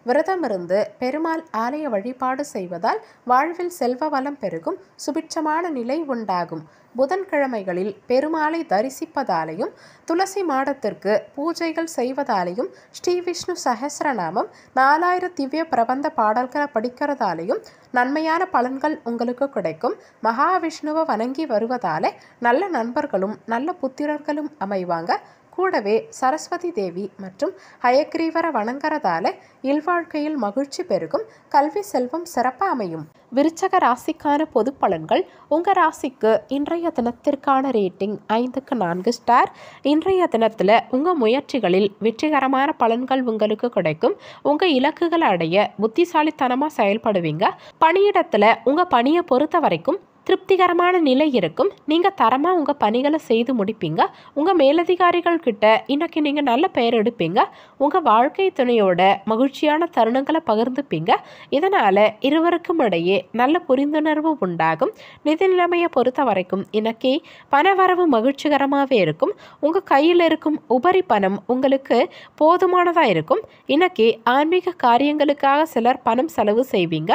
விரதம் இருந்து பெருமாள் ஆலய வழிபாடு செய்வதால் வாழ்வில் செல்வ வளம் பெருகும், சுபிட்சமான நிலை உண்டாகும். புதன்கிழமைகளில் பெருமாளை தரிசிப்பதாலையும் துளசி மாடத்திற்கு பூஜைகள் செய்வதாலையும் ஸ்ரீ விஷ்ணு சஹஸ்ரநாமம் 4000 திவ்ய பிரபந்த பாடல்களை படிக்கிறதாலையும் நன்மையான பலன்கள் உங்களுக்கு கிடைக்கும். மகாவிஷ்ணுவை வணங்கி வருவதாலே நல்ல நண்பர்களும் நல்ல புத்திரர்களும் அமைவாங்க. கூடவே சரஸ்வதி தேவி மற்றும் ஹயக்ரீவரை வணங்குறதால இல்வாழ்க்கையில் மகிழ்ச்சி பெருகும், கல்வி செல்வம் சிறப்பாக அமையும். விருச்சக ராசிக்கான பொது பலன்கள். உங்கள் ராசிக்கு இன்றைய தினத்திற்கான ரேட்டிங் 5க்கு 4 ஸ்டார். இன்றைய தினத்தில் உங்கள் முயற்சிகளில் வெற்றிகரமான பலன்கள் உங்களுக்கு கிடைக்கும். உங்கள் இலக்குகளை அடைய புத்திசாலித்தனமாக செயல்படுவீங்க. பணியிடத்தில் உங்கள் பணியை பொறுத்த வரைக்கும் திருப்திகரமான நிலை இருக்கும். நீங்கள் தரமாக உங்கள் பணிகளை செய்து முடிப்பீங்க. உங்கள் மேலதிகாரிகள் கிட்ட இன்னைக்கு நீங்கள் நல்ல பெயர் எடுப்பீங்க. உங்கள் வாழ்க்கை துணையோட மகிழ்ச்சியான தருணங்களை பகிர்ந்துப்பீங்க. இதனால் இருவருக்கும் இடையே நல்ல புரிந்துணர்வு உண்டாகும். நிதி நிலைமையை பொறுத்த வரைக்கும் இன்னைக்கு பணவரவு மகிழ்ச்சிகரமாகவே இருக்கும். உங்கள் கையில் இருக்கும் உபரி பணம் உங்களுக்கு போதுமானதாக இருக்கும். இன்னைக்கு ஆன்மீக காரியங்களுக்காக சிலர் பணம் செலவு செய்வீங்க.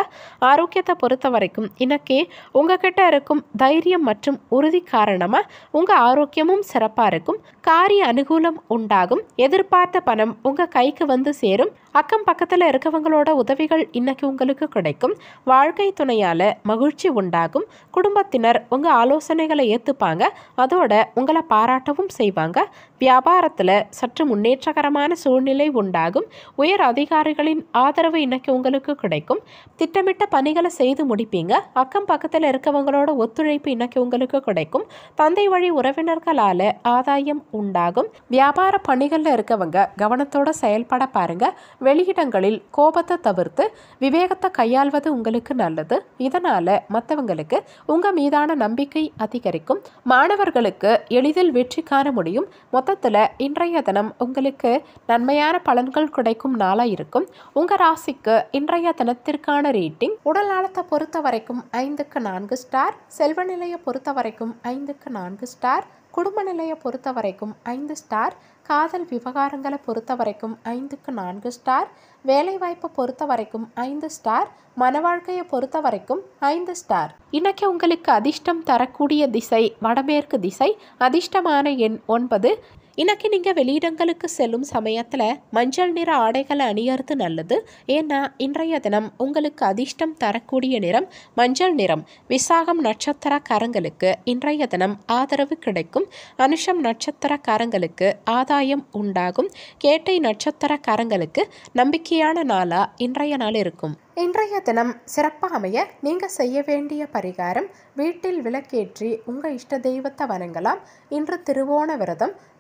ஆரோக்கியத்தை பொறுத்த வரைக்கும் இன்னைக்கு உங்ககிட்ட இருக்கும் தைரியம் மற்றும் உறுதி காரணமாக உங்கள் ஆரோக்கியமும் சிறப்பாக இருக்கும். காரிய அனுகூலம் உண்டாகும். எதிர்பார்த்த பணம் உங்கள் கைக்கு வந்து சேரும். அக்கம் பக்கத்தில் இருக்கவங்களோட உதவிகள் இன்னைக்கு உங்களுக்கு கிடைக்கும். வாழ்க்கை துணையால் மகிழ்ச்சி உண்டாகும். குடும்பத்தினர் உங்கள் ஆலோசனைகளை ஏற்றுப்பாங்க. அதோட உங்களை பாராட்டவும் செய்வாங்க. வியாபாரத்தில் சற்று முன்னேற்றகரமான சூழ்நிலை உண்டாகும். உயர் அதிகாரிகளின் ஆதரவு இன்னைக்கு உங்களுக்கு கிடைக்கும். திட்டமிட்ட பணிகளை செய்து முடிப்பீங்க. அக்கம் பக்கத்தில் இருக்கவங்களோட ஒத்துழைப்பு இன்னைக்கு உங்களுக்கு கிடைக்கும். தந்தை வழி உறவினர்களால் ஆதாயம் உண்டாகும். வியாபார பணிகளில் இருக்கவங்க கவனத்தோட செயல்பட பாருங்க. வெளியிடங்களில் கோபத்தை தவிர்த்து விவேகத்தை கையாள்வது உங்களுக்கு நல்லது. இதனால மற்றவங்களுக்கு உங்க மீதான நம்பிக்கை அதிகரிக்கும். மாணவர்களுக்கு எளிதில் வெற்றி காண முடியும். மொத்தத்தில் இன்றைய தினம் உங்களுக்கு நன்மையான பலன்கள் கிடைக்கும் நாளாக இருக்கும். உங்கள் ராசிக்கு இன்றைய தினத்திற்கான ரேட்டிங். உடல் நலத்தை பொறுத்த வரைக்கும் 5க்கு 4 ஸ்டார். செல்வ நிலையை பொறுத்த வரைக்கும் 5க்கு 4 ஸ்டார். குடும்ப நிலையை பொறுத்த வரைக்கும் 5 ஸ்டார். காதல் விவகாரங்களை பொறுத்த வரைக்கும் 5க்கு 4 ஸ்டார். வேலைவாய்ப்பை பொறுத்த வரைக்கும் 5 ஸ்டார். மன வாழ்க்கையை பொறுத்த வரைக்கும் 5 ஸ்டார். இன்னைக்கு உங்களுக்கு அதிர்ஷ்டம் தரக்கூடிய திசை வடமேற்கு திசை. அதிர்ஷ்டமான எண் 9. இன்னைக்கு நீங்கள் வெளியிடங்களுக்கு செல்லும் சமயத்தில் மஞ்சள் நிற ஆடைகளை அணியறது நல்லது. ஏன்னா இன்றைய தினம் உங்களுக்கு அதிர்ஷ்டம் தரக்கூடிய நிறம் மஞ்சள் நிறம். விசாகம் நட்சத்திரக்காரங்களுக்கு இன்றைய தினம் ஆதரவு கிடைக்கும். அனுஷம் நட்சத்திரக்காரங்களுக்கு ஆதாயம் உண்டாகும். கேட்டை நட்சத்திரக்காரங்களுக்கு நம்பிக்கையான நாளாக இன்றைய நாள் இருக்கும். இன்றைய தினம் சிறப்பாக அமைய நீங்கள் செய்ய வேண்டிய பரிகாரம், வீட்டில் விளக்கேற்றி உங்கள் இஷ்ட தெய்வத்தை வணங்கலாம். இன்று திருவோண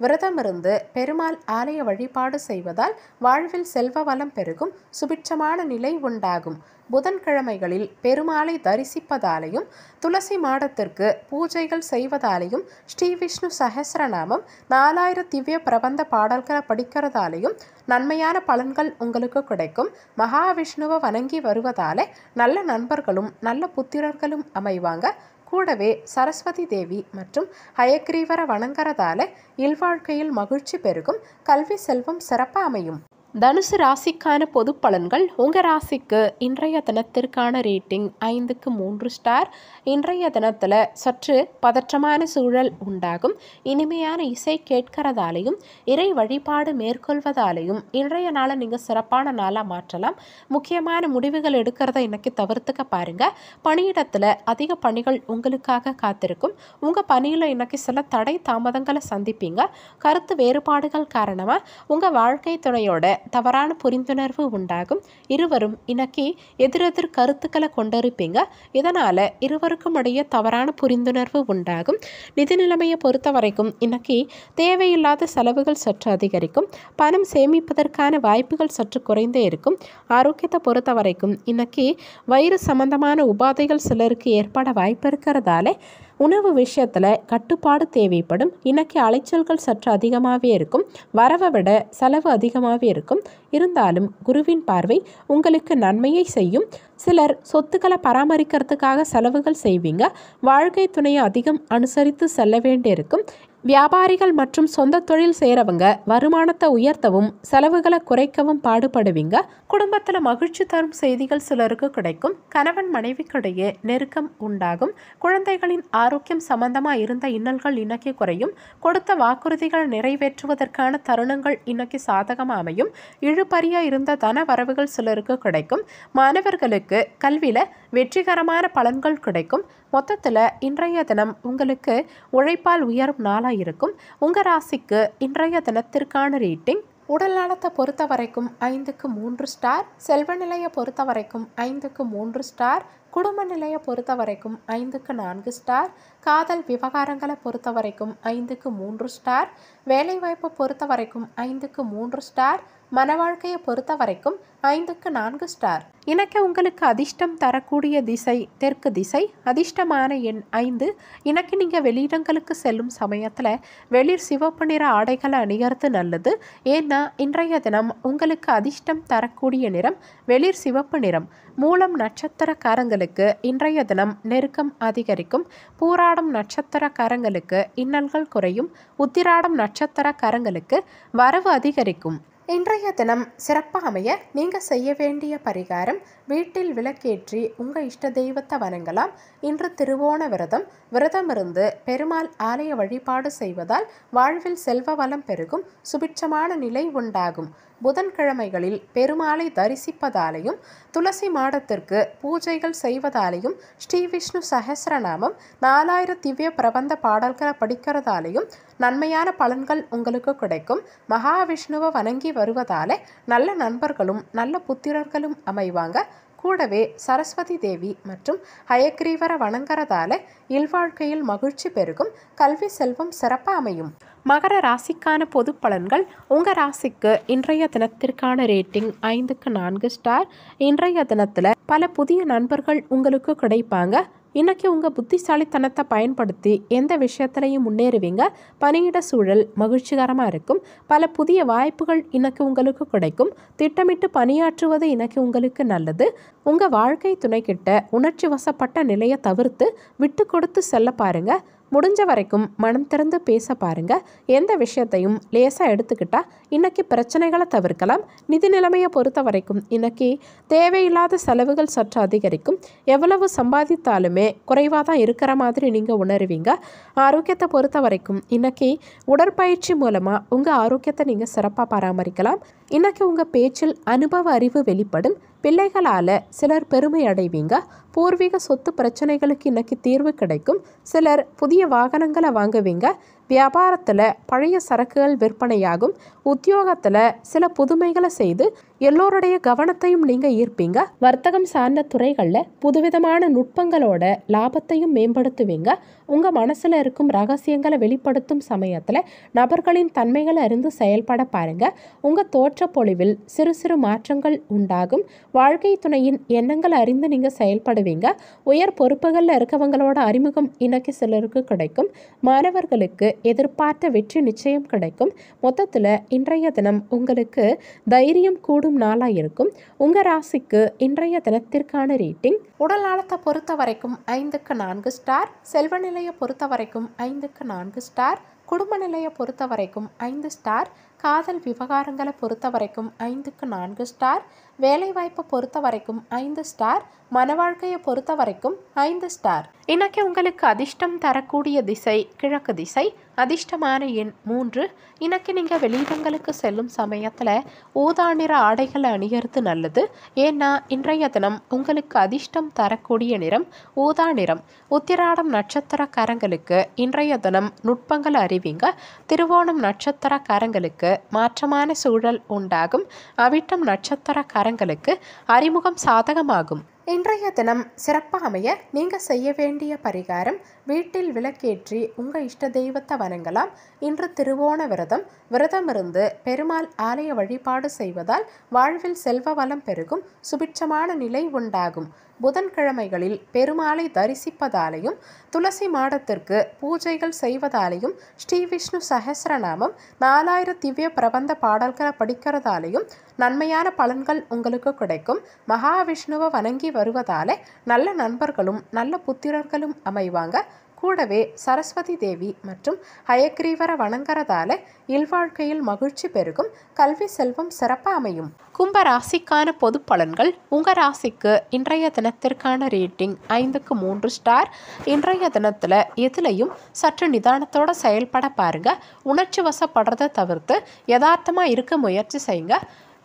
விரதம் இருந்து பெருமாள் ஆலய வழிபாடு செய்வதால் வாழ்வில் செல்வ வளம் பெருகும். சுபிட்சமான நிலை உண்டாகும். புதன்கிழமைகளில் பெருமாளை தரிசிப்பதாலையும் துளசி மாடத்திற்கு பூஜைகள் செய்வதாலையும் ஸ்ரீ விஷ்ணு சஹஸ்ரநாமம் 4000 திவ்ய பிரபந்த பாடல்களை படிக்கிறதாலையும் நன்மையான பலன்கள் உங்களுக்கு கிடைக்கும். மகாவிஷ்ணுவை வணங்கி வருவதால நல்ல நண்பர்களும் நல்ல புத்திரர்களும் அமைவாங்க. கூடவே சரஸ்வதி தேவி மற்றும் ஹயக்ரீவரை வணங்குறதால இல்வாழ்க்கையில் மகிழ்ச்சி பெருகும். கல்வி செல்வம் சிறப்பாக அமையும். தனுசு ராசிக்கான பொது பலன்கள். உங்கள் ராசிக்கு இன்றைய தினத்திற்கான ரேட்டிங் 5க்கு 3 ஸ்டார். இன்றைய தினத்தில் சற்று பதற்றமான சூழல் உண்டாகும். இனிமையான இசை கேட்கிறதாலையும் இறை வழிபாடு மேற்கொள்வதாலையும் இன்றைய நாளை நீங்கள் சிறப்பான நாளாக மாற்றலாம். முக்கியமான முடிவுகள் எடுக்கிறத இன்னைக்கு தவிர்த்துக்க பாருங்கள். பணியிடத்தில் அதிக பணிகள் உங்களுக்காக காத்திருக்கும். உங்கள் பணியில் இன்னைக்கு சில தடை தாமதங்களை சந்திப்பீங்க. கருத்து வேறுபாடுகள் காரணமாக உங்கள் வாழ்க்கை துணையோட தவறான புரிந்துணர்வு உண்டாகும். இருவரும் இன்னைக்கு எதிரெதிர் கருத்துக்களை கொண்டிருப்பீங்க. இதனால் இருவருக்கும் இடையே தவறான புரிந்துணர்வு உண்டாகும். நிதி நிலைமையை பொறுத்த வரைக்கும் இன்னைக்கு தேவையில்லாத செலவுகள் சற்று அதிகரிக்கும். பணம் சேமிப்பதற்கான வாய்ப்புகள் சற்று குறைந்தே இருக்கும். ஆரோக்கியத்தை பொறுத்த வரைக்கும் இன்னைக்கு வயிறு சம்பந்தமான உபாதைகள் சிலருக்கு ஏற்பட வாய்ப்பு இருக்கிறதால உணவு விஷயத்தில் கட்டுப்பாடு தேவைப்படும். இன்னைக்கு அலைச்சல்கள் சற்று அதிகமாகவே இருக்கும். வரவை விட செலவு அதிகமாகவே இருக்கும். இருந்தாலும் குருவின் பார்வை உங்களுக்கு நன்மையை செய்யும். சிலர் சொத்துக்களை பராமரிக்கிறதுக்காக செலவுகள் செய்வீங்க. வாழ்க்கை துணையை அதிகம் அனுசரித்து செல்ல வேண்டியிருக்கும். வியாபாரிகள் மற்றும் சொந்த தொழில் செய்கிறவங்க வருமானத்தை உயர்த்தவும் செலவுகளை குறைக்கவும் பாடுபடுவீங்க. குடும்பத்தில் மகிழ்ச்சி தரும் செய்திகள் சிலருக்கு கிடைக்கும். கணவன் மனைவிக்கிடையே நெருக்கம் உண்டாகும். குழந்தைகளின் ஆரோக்கியம் சம்பந்தமாக இருந்த இன்னல்கள் இன்னைக்கு குறையும். கொடுத்த வாக்குறுதிகள் நிறைவேற்றுவதற்கான தருணங்கள் இன்னைக்கு சாதகமாக அமையும். இழுபறியாக இருந்த தன வரவுகள் சிலருக்கு கிடைக்கும். மாணவர்களுக்கு கல்வியில் வெற்றிகரமான பலன்கள் கிடைக்கும். மொத்தத்தில் இன்றைய தினம் உங்களுக்கு உழைப்பால் உயரும் நாளாக இருக்கும். உங்கள் ராசிக்கு இன்றைய தினத்திற்கான ரேட்டிங் உடல் நலத்தை பொறுத்த வரைக்கும் 5க்கு 3 ஸ்டார், செல்வ நிலையை பொறுத்த வரைக்கும் 5க்கு 3 ஸ்டார், குடும்ப நிலையை பொறுத்த வரைக்கும் 5க்கு 4 ஸ்டார், காதல் விவகாரங்களை பொறுத்த வரைக்கும் 5க்கு 3 ஸ்டார், வேலைவாய்ப்பை பொறுத்த வரைக்கும் 5க்கு 3 ஸ்டார், மன வாழ்க்கையை பொறுத்த வரைக்கும் 5க்கு 4 ஸ்டார். இன்னைக்கு உங்களுக்கு அதிர்ஷ்டம் தரக்கூடிய திசை தெற்கு திசை, அதிர்ஷ்டமான எண் 5. இன்னைக்கு நீங்கள் வெளியிடங்களுக்கு செல்லும் சமயத்தில் வெளிர் சிவப்பு நிற ஆடைகளை அணிகிறது நல்லது. ஏன்னா இன்றைய தினம் உங்களுக்கு அதிர்ஷ்டம் தரக்கூடிய நிறம் வெளிர் சிவப்பு நிறம். மூலம் நட்சத்திரக்காரங்களுக்கு இன்றைய தினம் நெருக்கம் அதிகரிக்கும். பூராடம் நட்சத்திரக்காரங்களுக்கு இன்னல்கள் குறையும். உத்திராடம் நட்சத்திரக்காரங்களுக்கு வரவு அதிகரிக்கும். இன்றைய தினம் சிறப்பாக அமைய நீங்கள் செய்ய வேண்டிய பரிகாரம், வீட்டில் விளக்கேற்றி உங்கள் இஷ்ட தெய்வத்தை வணங்கலாம். இன்று திருவோண விரதமிருந்து பெருமாள் ஆலய வழிபாடு செய்வதால் வாழ்வில் செல்வ வளம் பெருகும், சுபிட்சமான நிலை உண்டாகும். புதன்கிழமைகளில் பெருமாளை தரிசிப்பதாலையும் துளசி மாடத்திற்கு பூஜைகள் செய்வதாலையும் ஸ்ரீ விஷ்ணு சஹஸ்ரநாமம் 4000 திவ்ய பிரபந்த பாடல்களை படிக்கிறதாலையும் நன்மையான பலன்கள் உங்களுக்கு கிடைக்கும். மகாவிஷ்ணுவை வணங்கி வருவதால நல்ல நண்பர்களும் நல்ல புத்திரர்களும் அமைவாங்க. கூடவே சரஸ்வதி தேவி மற்றும் ஹயக்ரீவரை வணங்குறதால இல்வாழ்க்கையில் மகிழ்ச்சி பெருகும், கல்வி செல்வம் சிறப்பாக அமையும். மகர ராசிக்கான பொது பலன்கள். உங்கள் ராசிக்கு இன்றைய தினத்திற்கான ரேட்டிங் 5க்கு 4 ஸ்டார். இன்றைய தினத்தில் பல புதிய நண்பர்கள் உங்களுக்கு கிடைப்பாங்க. இன்றைக்கி உங்கள் புத்திசாலித்தனத்தை பயன்படுத்தி எந்த விஷயத்துலையும் முன்னேறுவீங்க. பணியிட சூழல் மகிழ்ச்சிகரமாக இருக்கும். பல புதிய வாய்ப்புகள் இன்றைக்கி உங்களுக்கு கிடைக்கும். திட்டமிட்டு பணியாற்றுவது இன்றைக்கி உங்களுக்கு நல்லது. உங்கள் வாழ்க்கை துணைக்கிட்ட உணர்ச்சி வசப்பட்ட நிலையை தவிர்த்து விட்டு கொடுத்து செல்ல பாருங்கள். முடிஞ்ச வரைக்கும் மனம் திறந்து பேச பாருங்க. எந்த விஷயத்தையும் லேசாக எடுத்துக்கிட்டா இன்னைக்கு பிரச்சனைகளை தவிர்க்கலாம். நிதி நிலைமையை பொறுத்த வரைக்கும் இன்னைக்கு தேவையில்லாத செலவுகள் சற்று அதிகரிக்கும். எவ்வளவு சம்பாதித்தாலுமே குறைவாக தான் இருக்கிற மாதிரி நீங்கள் உணருவீங்க. ஆரோக்கியத்தை பொறுத்த வரைக்கும் இன்னைக்கு உடற்பயிற்சி மூலமாக உங்கள் ஆரோக்கியத்தை நீங்கள் சிறப்பாக பராமரிக்கலாம். இன்னைக்கு உங்கள் பேச்சில் அனுபவ அறிவு வெளிப்படும். பிள்ளைகளால் சிலர் பெருமை அடைவீங்க. பூர்வீக சொத்து பிரச்சனைகளுக்கு இன்னைக்கு தீர்வு கிடைக்கும். சிலர் புதிய வாகனங்களை வாங்குவீங்க. வியாபாரத்தில் பழைய சரக்குகள் விற்பனையாகும். உத்தியோகத்தில் சில புதுமைகளை செய்து எல்லோருடைய கவனத்தையும் நீங்கள் ஈர்ப்பீங்க. வர்த்தகம் சார்ந்த துறைகளில் புதுவிதமான நுட்பங்களோட லாபத்தையும் மேம்படுத்துவீங்க. உங்கள் மனசில் இருக்கும் ரகசியங்களை வெளிப்படுத்தும் சமயத்தில் நபர்களின் தன்மைகளை அறிந்து செயல்பட பாருங்க. உங்கள் தோற்ற பொழிவில் சிறு சிறு மாற்றங்கள் உண்டாகும். வாழ்க்கை துணையின் எண்ணங்களை அறிந்து நீங்கள் செயல்படுவீங்க. உயர் பொறுப்புகளில் இருக்கவங்களோட அறிமுகம் இன்னைக்கு சிலருக்கு கிடைக்கும். மாணவர்களுக்கு எதிர்பார்த்த வெற்றி நிச்சயம் கிடைக்கும். மொத்தத்தில் இன்றைய தினம் உங்களுக்கு தைரியம் கூடும் நாளாக இருக்கும். உங்கள் ராசிக்கு இன்றைய தினத்திற்கான ரேட்டிங் உடல் நலத்தை பொறுத்த வரைக்கும் 5க்கு 4 ஸ்டார், செல்வ நிலையை பொறுத்த வரைக்கும் 5க்கு 4 ஸ்டார், குடும்ப நிலையை பொறுத்த வரைக்கும் 5 ஸ்டார், காதல் விவகாரங்களை பொறுத்த வரைக்கும் 5க்கு 4 ஸ்டார், வேலைவாய்ப்பை பொறுத்த வரைக்கும் 5 ஸ்டார், மன வாழ்க்கையை பொறுத்த வரைக்கும் 5 ஸ்டார். இன்னைக்கு உங்களுக்கு அதிர்ஷ்டம் தரக்கூடிய திசை கிழக்கு திசை, அதிர்ஷ்டமான எண் 3. இன்னைக்கு நீங்கள் வெளியிடங்களுக்கு செல்லும் சமயத்தில் ஊதா நிற ஆடைகளை அணிகிறது நல்லது. ஏன்னா இன்றைய தினம் உங்களுக்கு அதிர்ஷ்டம் தரக்கூடிய நிறம் ஊதா நிறம். உத்திராடம் நட்சத்திரக்காரங்களுக்கு இன்றைய தினம் நுட்பங்கள் அறிவிங்க. திருவோணம் நட்சத்திரக்காரங்களுக்கு மாற்றமான சூழல் உண்டாகும். அவிட்டம் நட்சத்திரக்காரங்களுக்கு அறிமுகம் சாதகமாகும். இன்றைய தினம் சிறப்பாக அமைய நீங்கள் செய்ய வேண்டிய பரிகாரம், வீட்டில் விளக்கேற்றி உங்கள் இஷ்ட தெய்வத்தை வணங்கலாம். இன்று திருவோண விரதமிருந்து பெருமாள் ஆலய வழிபாடு செய்வதால் வாழ்வில் செல்வ வளம் பெருகும், சுபிட்சமான நிலை உண்டாகும். புதன்கிழமைகளில் பெருமாளை தரிசிப்பதாலையும் துளசி மாடத்திற்கு பூஜைகள் செய்வதாலையும் ஸ்ரீ விஷ்ணு சஹஸ்ரநாமம் 4000 திவ்ய பிரபந்த பாடல்களை படிக்கிறதாலையும் நன்மையான பலன்கள் உங்களுக்கு கிடைக்கும். மகாவிஷ்ணுவை வணங்கி வருவதால நல்ல நண்பர்களும் நல்ல புத்திரர்களும் அமைவாங்க. கூடவே சரஸ்வதி தேவி மற்றும் ஹயக்ரீவரை வணங்குறதால இல்வாழ்க்கையில் மகிழ்ச்சி பெருகும், கல்வி செல்வம் சிறப்பாக அமையும். கும்ப ராசிக்கான பொது பலன்கள். உங்கள் ராசிக்கு இன்றைய தினத்திற்கான ரேட்டிங் 5க்கு 3 ஸ்டார். இன்றைய தினத்தில் எதுலையும் சற்று நிதானத்தோடு செயல்பட பாருங்க. உணர்ச்சி வசப்படுறதை தவிர்த்து யதார்த்தமாக இருக்க முயற்சி செய்யுங்க.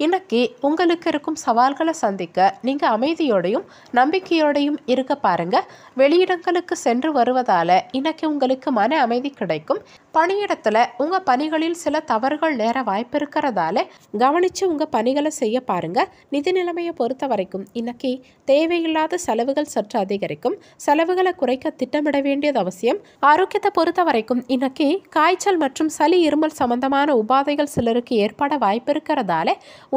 இன்னைக்கு உங்களுக்கு இருக்கும் சவால்களை சந்திக்க நீங்கள் அமைதியோடையும் நம்பிக்கையோடையும் இருக்க பாருங்க. வெளியிடங்களுக்கு சென்று வருவதால் இன்னைக்கு உங்களுக்கு மன அமைதி கிடைக்கும். பணியிடத்தில் உங்கள் பணிகளில் சில தவறுகள் நேர வாய்ப்பு இருக்கிறதால கவனித்து உங்கள் பணிகளை செய்ய பாருங்க. நிதி நிலைமையை பொறுத்த வரைக்கும் இன்னைக்கு தேவையில்லாத செலவுகள் சற்று அதிகரிக்கும். செலவுகளை குறைக்க திட்டமிட வேண்டியது அவசியம். ஆரோக்கியத்தை பொறுத்த வரைக்கும் இன்னைக்கு காய்ச்சல் மற்றும் சளி இருமல் சம்பந்தமான உபாதைகள் சிலருக்கு ஏற்பட வாய்ப்பு இருக்கிறதால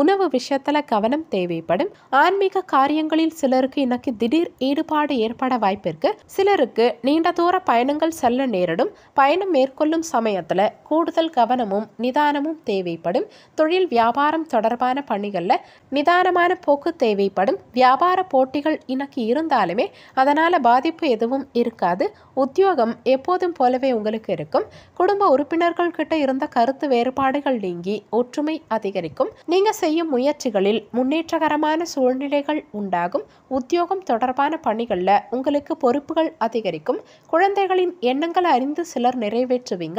உணவு விஷயத்துல கவனம் தேவைப்படும். ஆன்மீக காரியங்களில் சிலருக்கு இன்னைக்கு திடீர் ஈடுபாடு ஏற்பட வாய்ப்பு இருக்கு. சிலருக்கு நீண்ட தூர பயணங்கள் செல்ல நேரிடும். பயணம் மேற்கொள்ளும் சமயத்துல கூடுதல் கவனமும் நிதானமும் தேவைப்படும். தொழில் வியாபாரம் தொடர்பான பணிகள்ல நிதானமான போக்கு தேவைப்படும். வியாபார போட்டிகள் இன்னைக்கு இருந்தாலுமே அதனால பாதிப்பு எதுவும் இருக்காது. உத்தியோகம் எப்போதும் போலவே உங்களுக்கு இருக்கும். குடும்ப உறுப்பினர்கள் கிட்ட இருந்த கருத்து வேறுபாடுகள் நீங்கி ஒற்றுமை அதிகரிக்கும். நீங்க செய்யும் முயற்சிகளில் முன்னேற்றகரமான சூழ்நிலைகள் உண்டாகும். உத்தியோகம் தொடர்பான பணிகள்ல உங்களுக்கு பொறுப்புகள் அதிகரிக்கும். குழந்தைகளின் எண்ணங்களை அறிந்து சிலர் நிறைவேற்றுவீங்க.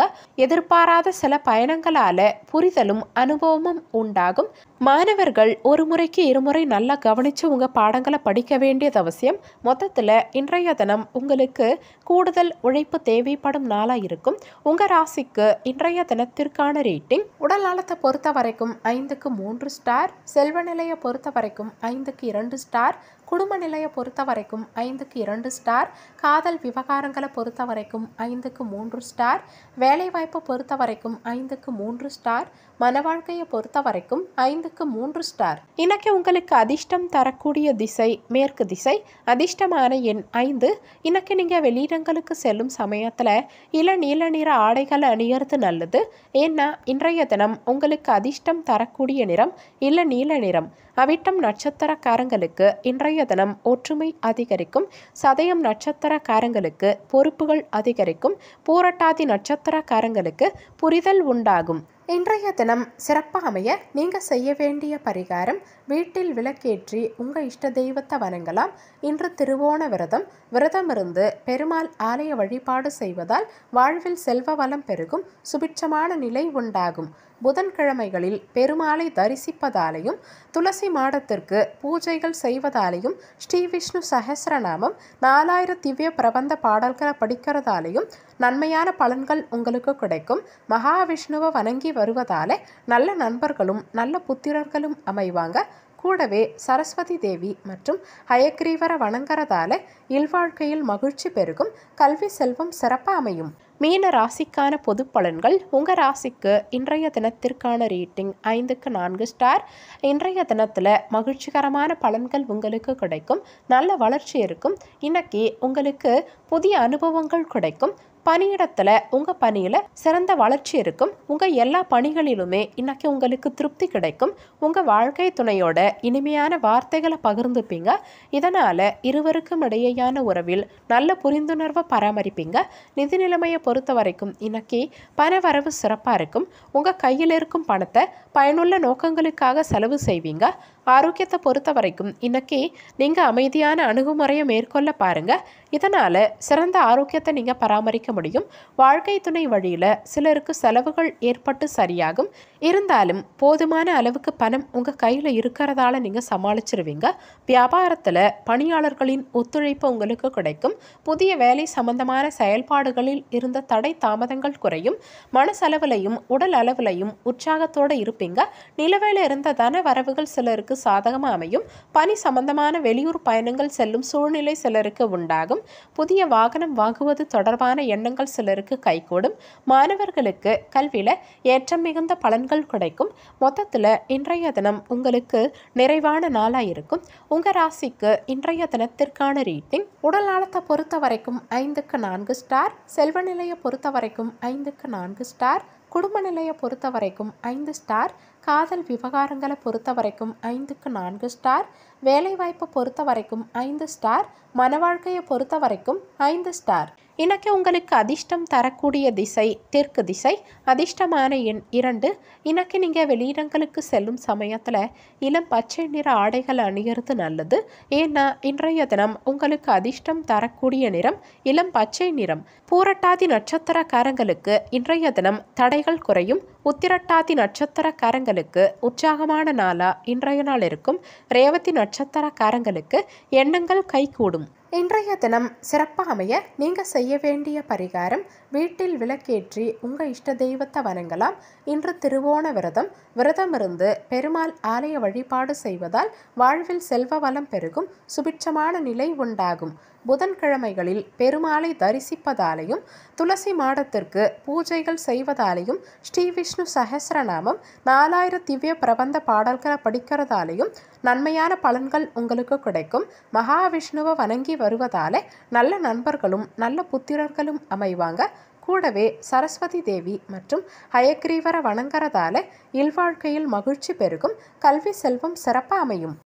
எதிர்பாராத சில பயணங்களால புரிதலும் அனுபவமும் உண்டாகும். மாணவர்கள் ஒரு முறைக்கு இருமுறை நல்லா கவனிச்சு உங்க பாடங்களை படிக்க வேண்டியது அவசியம். மொத்தத்துல இன்றைய தினம் உங்களுக்கு கூடுதல் உழைப்பு தேவைப்படும் நாளா இருக்கும். உங்க ராசிக்கு இன்றைய தினத்திற்கான ரேட்டிங் உடல் நலத்தை பொறுத்த வரைக்கும் 5க்கு 3 ஸ்டார், செல்வ நிலையை பொறுத்த வரைக்கும் 5க்கு 2 ஸ்டார், குடும்ப நிலையை பொறுத்த வரைக்கும் 5க்கு 2 ஸ்டார், காதல் விவகாரங்களை பொறுத்த வரைக்கும் 5க்கு 3 ஸ்டார், வேலைவாய்ப்பை பொறுத்த வரைக்கும் 5க்கு 3 ஸ்டார், மன வாழ்க்கையை பொறுத்த வரைக்கும் 5க்கு 3 ஸ்டார். இன்னைக்கு உங்களுக்கு அதிர்ஷ்டம் தரக்கூடிய திசை மேற்கு திசை. அதிர்ஷ்டமான எண் 5. இன்னைக்கு நீங்க வெளியிடங்களுக்கு செல்லும் சமயத்துல நீல நிற ஆடைகளை அணியறது நல்லது. ஏன்னா இன்றைய தினம் உங்களுக்கு அதிர்ஷ்டம் தரக்கூடிய நிறம் நீல நிறம். அவிட்டம் நட்சத்திரக்காரங்களுக்கு இன்றைய தினம் ஒற்றுமை அதிகரிக்கும். சதயம் நட்சத்திரக்காரங்களுக்கு பொறுப்புகள் அதிகரிக்கும். பூரட்டாதி நட்சத்திரக்காரங்களுக்கு புரிதல் உண்டாகும். இன்றைய தினம் சிறப்பாக அமைய நீங்கள் செய்ய வேண்டிய பரிகாரம், வீட்டில் விளக்கேற்றி உங்கள் இஷ்ட தெய்வத்தை வணங்கலாம். இன்று திருவோண விரதமிருந்து பெருமாள் ஆலய வழிபாடு செய்வதால் வாழ்வில் செல்வ வளம் பெருகும். சுபிட்சமான நிலை உண்டாகும். புதன்கிழமைகளில் பெருமாளை தரிசிப்பதாலையும் துளசி மாடத்திற்கு பூஜைகள் செய்வதாலையும் ஸ்ரீ விஷ்ணு சஹஸ்ரநாமம் 4000 திவ்ய பிரபந்த பாடல்களை படிக்கிறதாலையும் நன்மையான பலன்கள் உங்களுக்கு கிடைக்கும். மகாவிஷ்ணுவை வணங்கி வருவதால நல்ல நண்பர்களும் நல்ல புத்திரர்களும் அமைவாங்க. கூடவே சரஸ்வதி தேவி மற்றும் ஹயக்ரீவரை வணங்குறதால இல்வாழ்க்கையில் மகிழ்ச்சி பெருகும். கல்வி செல்வம் சிறப்பாக அமையும். மீன ராசிக்கான பொது பலன்கள். உங்கள் ராசிக்கு இன்றைய தினத்திற்கான ரேட்டிங் 5க்கு 4 ஸ்டார். இன்றைய தினத்தில் மகிழ்ச்சிகரமான பலன்கள் உங்களுக்கு கிடைக்கும். நல்ல வளர்ச்சி இருக்கும். இன்னைக்கு உங்களுக்கு புதிய அனுபவங்கள் கிடைக்கும். பணியிடத்தில் உங்கள் பணியில் சிறந்த வளர்ச்சி இருக்கும். உங்கள் எல்லா பணிகளிலுமே இன்னைக்கு உங்களுக்கு திருப்தி கிடைக்கும். உங்கள் வாழ்க்கை துணையோட இனிமையான வார்த்தைகளை பகிர்ந்துப்பீங்க. இதனால் இருவருக்கும் இடையேயான உறவில் நல்ல புரிந்துணர்வை பராமரிப்பீங்க. நிதி நிலைமையை பொறுத்த வரைக்கும் இன்னைக்கு பண வரவு சிறப்பாக இருக்கும். உங்கள் கையில் இருக்கும் பணத்தை பயனுள்ள நோக்கங்களுக்காக செலவு செய்வீங்க. ஆரோக்கியத்தை பொறுத்த வரைக்கும் இன்னைக்கு நீங்கள் அமைதியான அணுகுமுறையை மேற்கொள்ள பாருங்கள். இதனால் சிறந்த ஆரோக்கியத்தை நீங்கள் பராமரிக்க முடியும். வாழ்க்கை துணை வழியில் சிலருக்கு செலவுகள் ஏற்பட்டு சரியாகும். இருந்தாலும் போதுமான அளவுக்கு பணம் உங்கள் கையில் இருக்கிறதால நீங்கள் சமாளிச்சிருவீங்க. வியாபாரத்தில் பணியாளர்களின் ஒத்துழைப்பு உங்களுக்கு கிடைக்கும். புதிய வேலை சம்பந்தமான செயல்பாடுகளில் இருந்த தடை தாமதங்கள் குறையும். மனசளவிலையும் உடல் அளவிலையும் உற்சாகத்தோடு இருப்பீங்க. நிலவேல இருந்த தன வரவுகள் சிலருக்கு சாதகமாக அமையும். பணி சம்பந்தமான வெளியூர் பயணங்கள் செல்லும் சூழ்நிலை சிலருக்கு உண்டாகும். புதிய வாகனம் வாங்குவது தொடர்பான எண்ணங்கள் சிலருக்கு கைகூடும். மாணவர்களுக்கு கல்வியில் ஏற்றம் மிகுந்த பலன்கள் கிடைக்கும். மொத்தத்தில் இன்றைய தினம் உங்களுக்கு நிறைவான நாளாக இருக்கும். உங்கள் ராசிக்கு இன்றைய தினத்திற்கான ரேட்டிங் உடல் நலத்தை பொறுத்த வரைக்கும் 5க்கு 4 ஸ்டார், செல்வ நிலையை பொறுத்த வரைக்கும் 5க்கு 4 ஸ்டார், குடும்ப நிலையை பொறுத்த வரைக்கும் 5 ஸ்டார், காதல் விவகாரங்களை பொறுத்த வரைக்கும் 5க்கு 4 ஸ்டார், வேலைவாய்ப்பை பொறுத்த வரைக்கும் 5 ஸ்டார், மன வாழ்க்கையை பொறுத்த வரைக்கும் 5 ஸ்டார். இன்னைக்கு உங்களுக்கு அதிர்ஷ்டம் தரக்கூடிய திசை தெற்கு திசை. அதிர்ஷ்டமான எண் 2. இன்னைக்கு நீங்கள் வெளியிடங்களுக்கு செல்லும் சமயத்தில் இளம் பச்சை நிற ஆடைகள் அணிகிறது நல்லது. ஏன்னா இன்றைய தினம் உங்களுக்கு அதிர்ஷ்டம் தரக்கூடிய நிறம் இளம் பச்சை நிறம். பூரட்டாதி நட்சத்திரக்காரங்களுக்கு இன்றைய தினம் தடைகள் குறையும். உத்திரட்டாதி நட்சத்திரக்காரங்களுக்கு உற்சாகமான நாளா இன்றைய நாள் இருக்கும். ரேவதி நட்சத்திரக்காரங்களுக்கு எண்ணங்கள் கைகூடும். இன்றைய தினம் சிறப்பாக அமைய நீங்கள் செய்ய வேண்டிய பரிகாரம், வீட்டில் விளக்கேற்றி உங்கள் இஷ்ட தெய்வத்தை வணங்கலாம். இன்று திருவோண விரதம் இருந்து பெருமாள் ஆலய வழிபாடு செய்வதால் வாழ்வில் செல்வ வளம் பெருகும், சுபிட்சமான நிலை உண்டாகும். புதன்கிழமைகளில் பெருமாளை தரிசிப்பதாலையும் துளசி மாடத்திற்கு பூஜைகள் செய்வதாலையும் ஸ்ரீ விஷ்ணு சஹஸ்ரநாமம் 4000 திவ்ய பிரபந்த பாடல்களை படிக்கிறதாலையும் நன்மையான பலன்கள் உங்களுக்கு கிடைக்கும். மகாவிஷ்ணுவை வணங்கி வருவதால நல்ல நண்பர்களும் நல்ல புத்திரர்களும் அமைவாங்க. கூடவே சரஸ்வதி தேவி மற்றும் ஹயக்ரீவரை வணங்குறதால இல்வாழ்க்கையில் மகிழ்ச்சி பெருகும். கல்வி செல்வம் சிறப்பாக அமையும்.